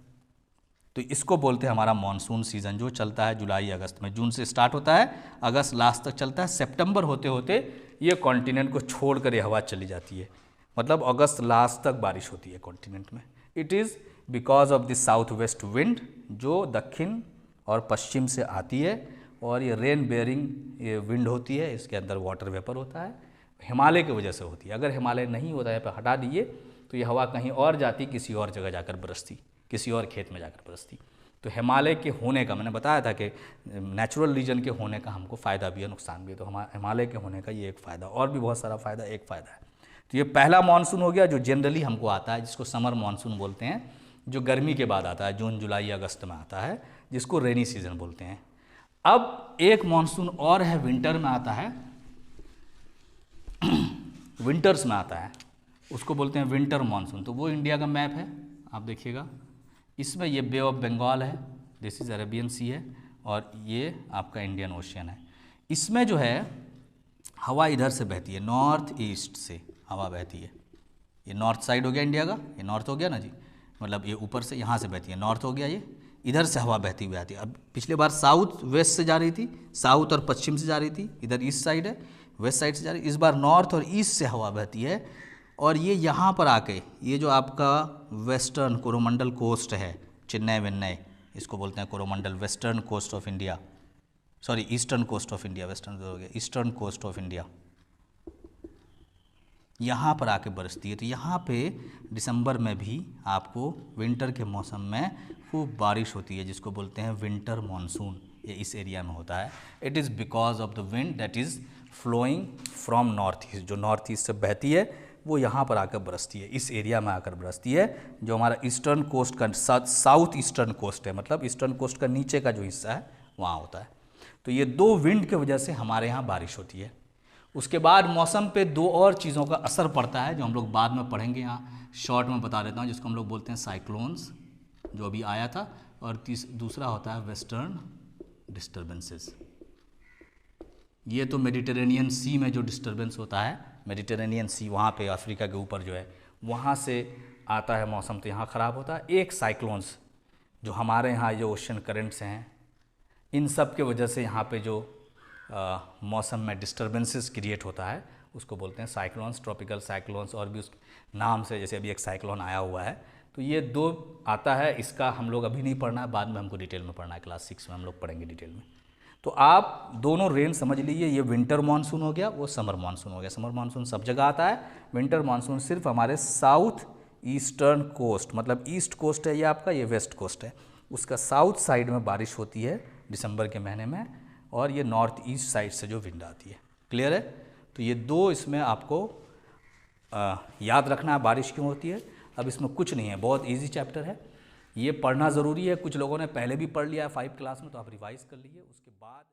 तो इसको बोलते हैं हमारा मानसून सीज़न, जो चलता है जुलाई अगस्त में। जून से स्टार्ट होता है, अगस्त लास्ट तक चलता है, सितंबर होते होते ये कॉन्टिनेंट को छोड़कर ये हवा चली जाती है। मतलब अगस्त लास्ट तक बारिश होती है कॉन्टिनेंट में। It is because of this south west wind, जो दक्षिण और पश्चिम से आती है, और ये रेन बेयरिंग ये विंड होती है, इसके अंदर वाटर वेपर होता है, हिमालय की वजह से होती है। अगर हिमालय नहीं होता है, पर हटा दिए, तो ये हवा कहीं और जाती, किसी और जगह जाकर बरसती, किसी और खेत में जाकर बरसती। तो हिमालय के होने का, मैंने बताया था कि नेचुरल रीजन के होने का हमको फ़ायदा भी है, नुकसान भी है। तो हिमालय के होने का ये एक फ़ायदा, और भी बहुत सारा फ़ायदा, एक फ़ायदा है। तो ये पहला मानसून हो गया जो जनरली हमको आता है, जिसको समर मानसून बोलते हैं, जो गर्मी के बाद आता है, जून, जुलाई, अगस्त में आता है, जिसको रेनी सीजन बोलते हैं। अब एक मानसून और है, विंटर में आता है, विंटर्स में आता है, उसको बोलते हैं विंटर मानसून। तो वो इंडिया का मैप है, आप देखिएगा, इसमें ये बे ऑफ बंगाल है, दिस इज़ अरेबियन सी है, और ये आपका इंडियन ओशियन है। इसमें जो है हवा इधर से बहती है, नॉर्थ ईस्ट से हवा बहती है। ये नॉर्थ साइड हो गया इंडिया का, ये नॉर्थ हो गया ना जी, मतलब ये ऊपर से यहाँ से बहती है, नॉर्थ हो गया ये, इधर से हवा बहती हुई आती है। अब पिछले बार साउथ वेस्ट से जा रही थी, साउथ और पश्चिम से जा रही थी, इधर ईस्ट साइड है, वेस्ट साइड से जा रही है। इस बार नॉर्थ और ईस्ट से हवा बहती है, और ये यहाँ पर आके, ये जो आपका वेस्टर्न कोरोमंडल कोस्ट है, चेन्नई वेन्नई, इसको बोलते हैं Coromandel, western coast of India, sorry eastern coast of India, western हो गया, ईस्टर्न कोस्ट ऑफ इंडिया, यहाँ पर आके बरसती है। तो यहाँ पे दिसंबर में भी आपको विंटर के मौसम में खूब बारिश होती है, जिसको बोलते हैं विंटर मानसून। ये इस एरिया में होता है। It is because of the wind that is flowing from north east, जो नॉर्थ ईस्ट से बहती है वो यहाँ पर आकर बरसती है, इस एरिया में आकर बरसती है, जो हमारा ईस्टर्न कोस्ट का, साउथ ईस्टर्न कोस्ट है, मतलब ईस्टर्न कोस्ट का नीचे का जो हिस्सा है वहाँ होता है। तो ये दो विंड की वजह से हमारे यहाँ बारिश होती है। उसके बाद मौसम पे दो और चीज़ों का असर पड़ता है जो हम लोग बाद में पढ़ेंगे, यहाँ शॉर्ट में बता देता हूँ, जिसको हम लोग बोलते हैं साइक्लोन्स, जो अभी आया था, और दूसरा होता है वेस्टर्न डिस्टर्बेंसेस। ये तो मेडिटेरेनियन सी में जो डिस्टर्बेंस होता है, मेडिटेरेनियन सी वहाँ पे अफ्रीका के ऊपर जो है वहाँ से आता है मौसम, तो यहाँ ख़राब होता है। एक साइक्लोन्स जो हमारे यहाँ जो ओशन करेंट्स हैं, इन सब के वजह से यहाँ पे जो मौसम में डिस्टर्बेंसेस क्रिएट होता है उसको बोलते हैं साइक्लोन्स, ट्रॉपिकल साइक्लोन्स, और भी उस नाम से, जैसे अभी एक साइक्लोन आया हुआ है। तो ये दो आता है, इसका हम लोग अभी नहीं पढ़ना है, बाद में हमको डिटेल में पढ़ना है, क्लास 6 में हम लोग पढ़ेंगे डिटेल में। तो आप दोनों रेंज समझ लीजिए, ये विंटर मानसून हो गया, वो समर मानसून हो गया। समर मानसून सब जगह आता है, विंटर मानसून सिर्फ हमारे साउथ ईस्टर्न कोस्ट, मतलब ईस्ट कोस्ट है ये आपका, ये वेस्ट कोस्ट है, उसका साउथ साइड में बारिश होती है दिसंबर के महीने में, और ये नॉर्थ ईस्ट साइड से जो विंड आती है। क्लियर है? तो ये दो इसमें आपको याद रखना है, बारिश क्यों होती है। अब इसमें कुछ नहीं है, बहुत इजी चैप्टर है, ये पढ़ना ज़रूरी है। कुछ लोगों ने पहले भी पढ़ लिया है 5 क्लास में, तो आप रिवाइज़ कर लीजिए, उसके बाद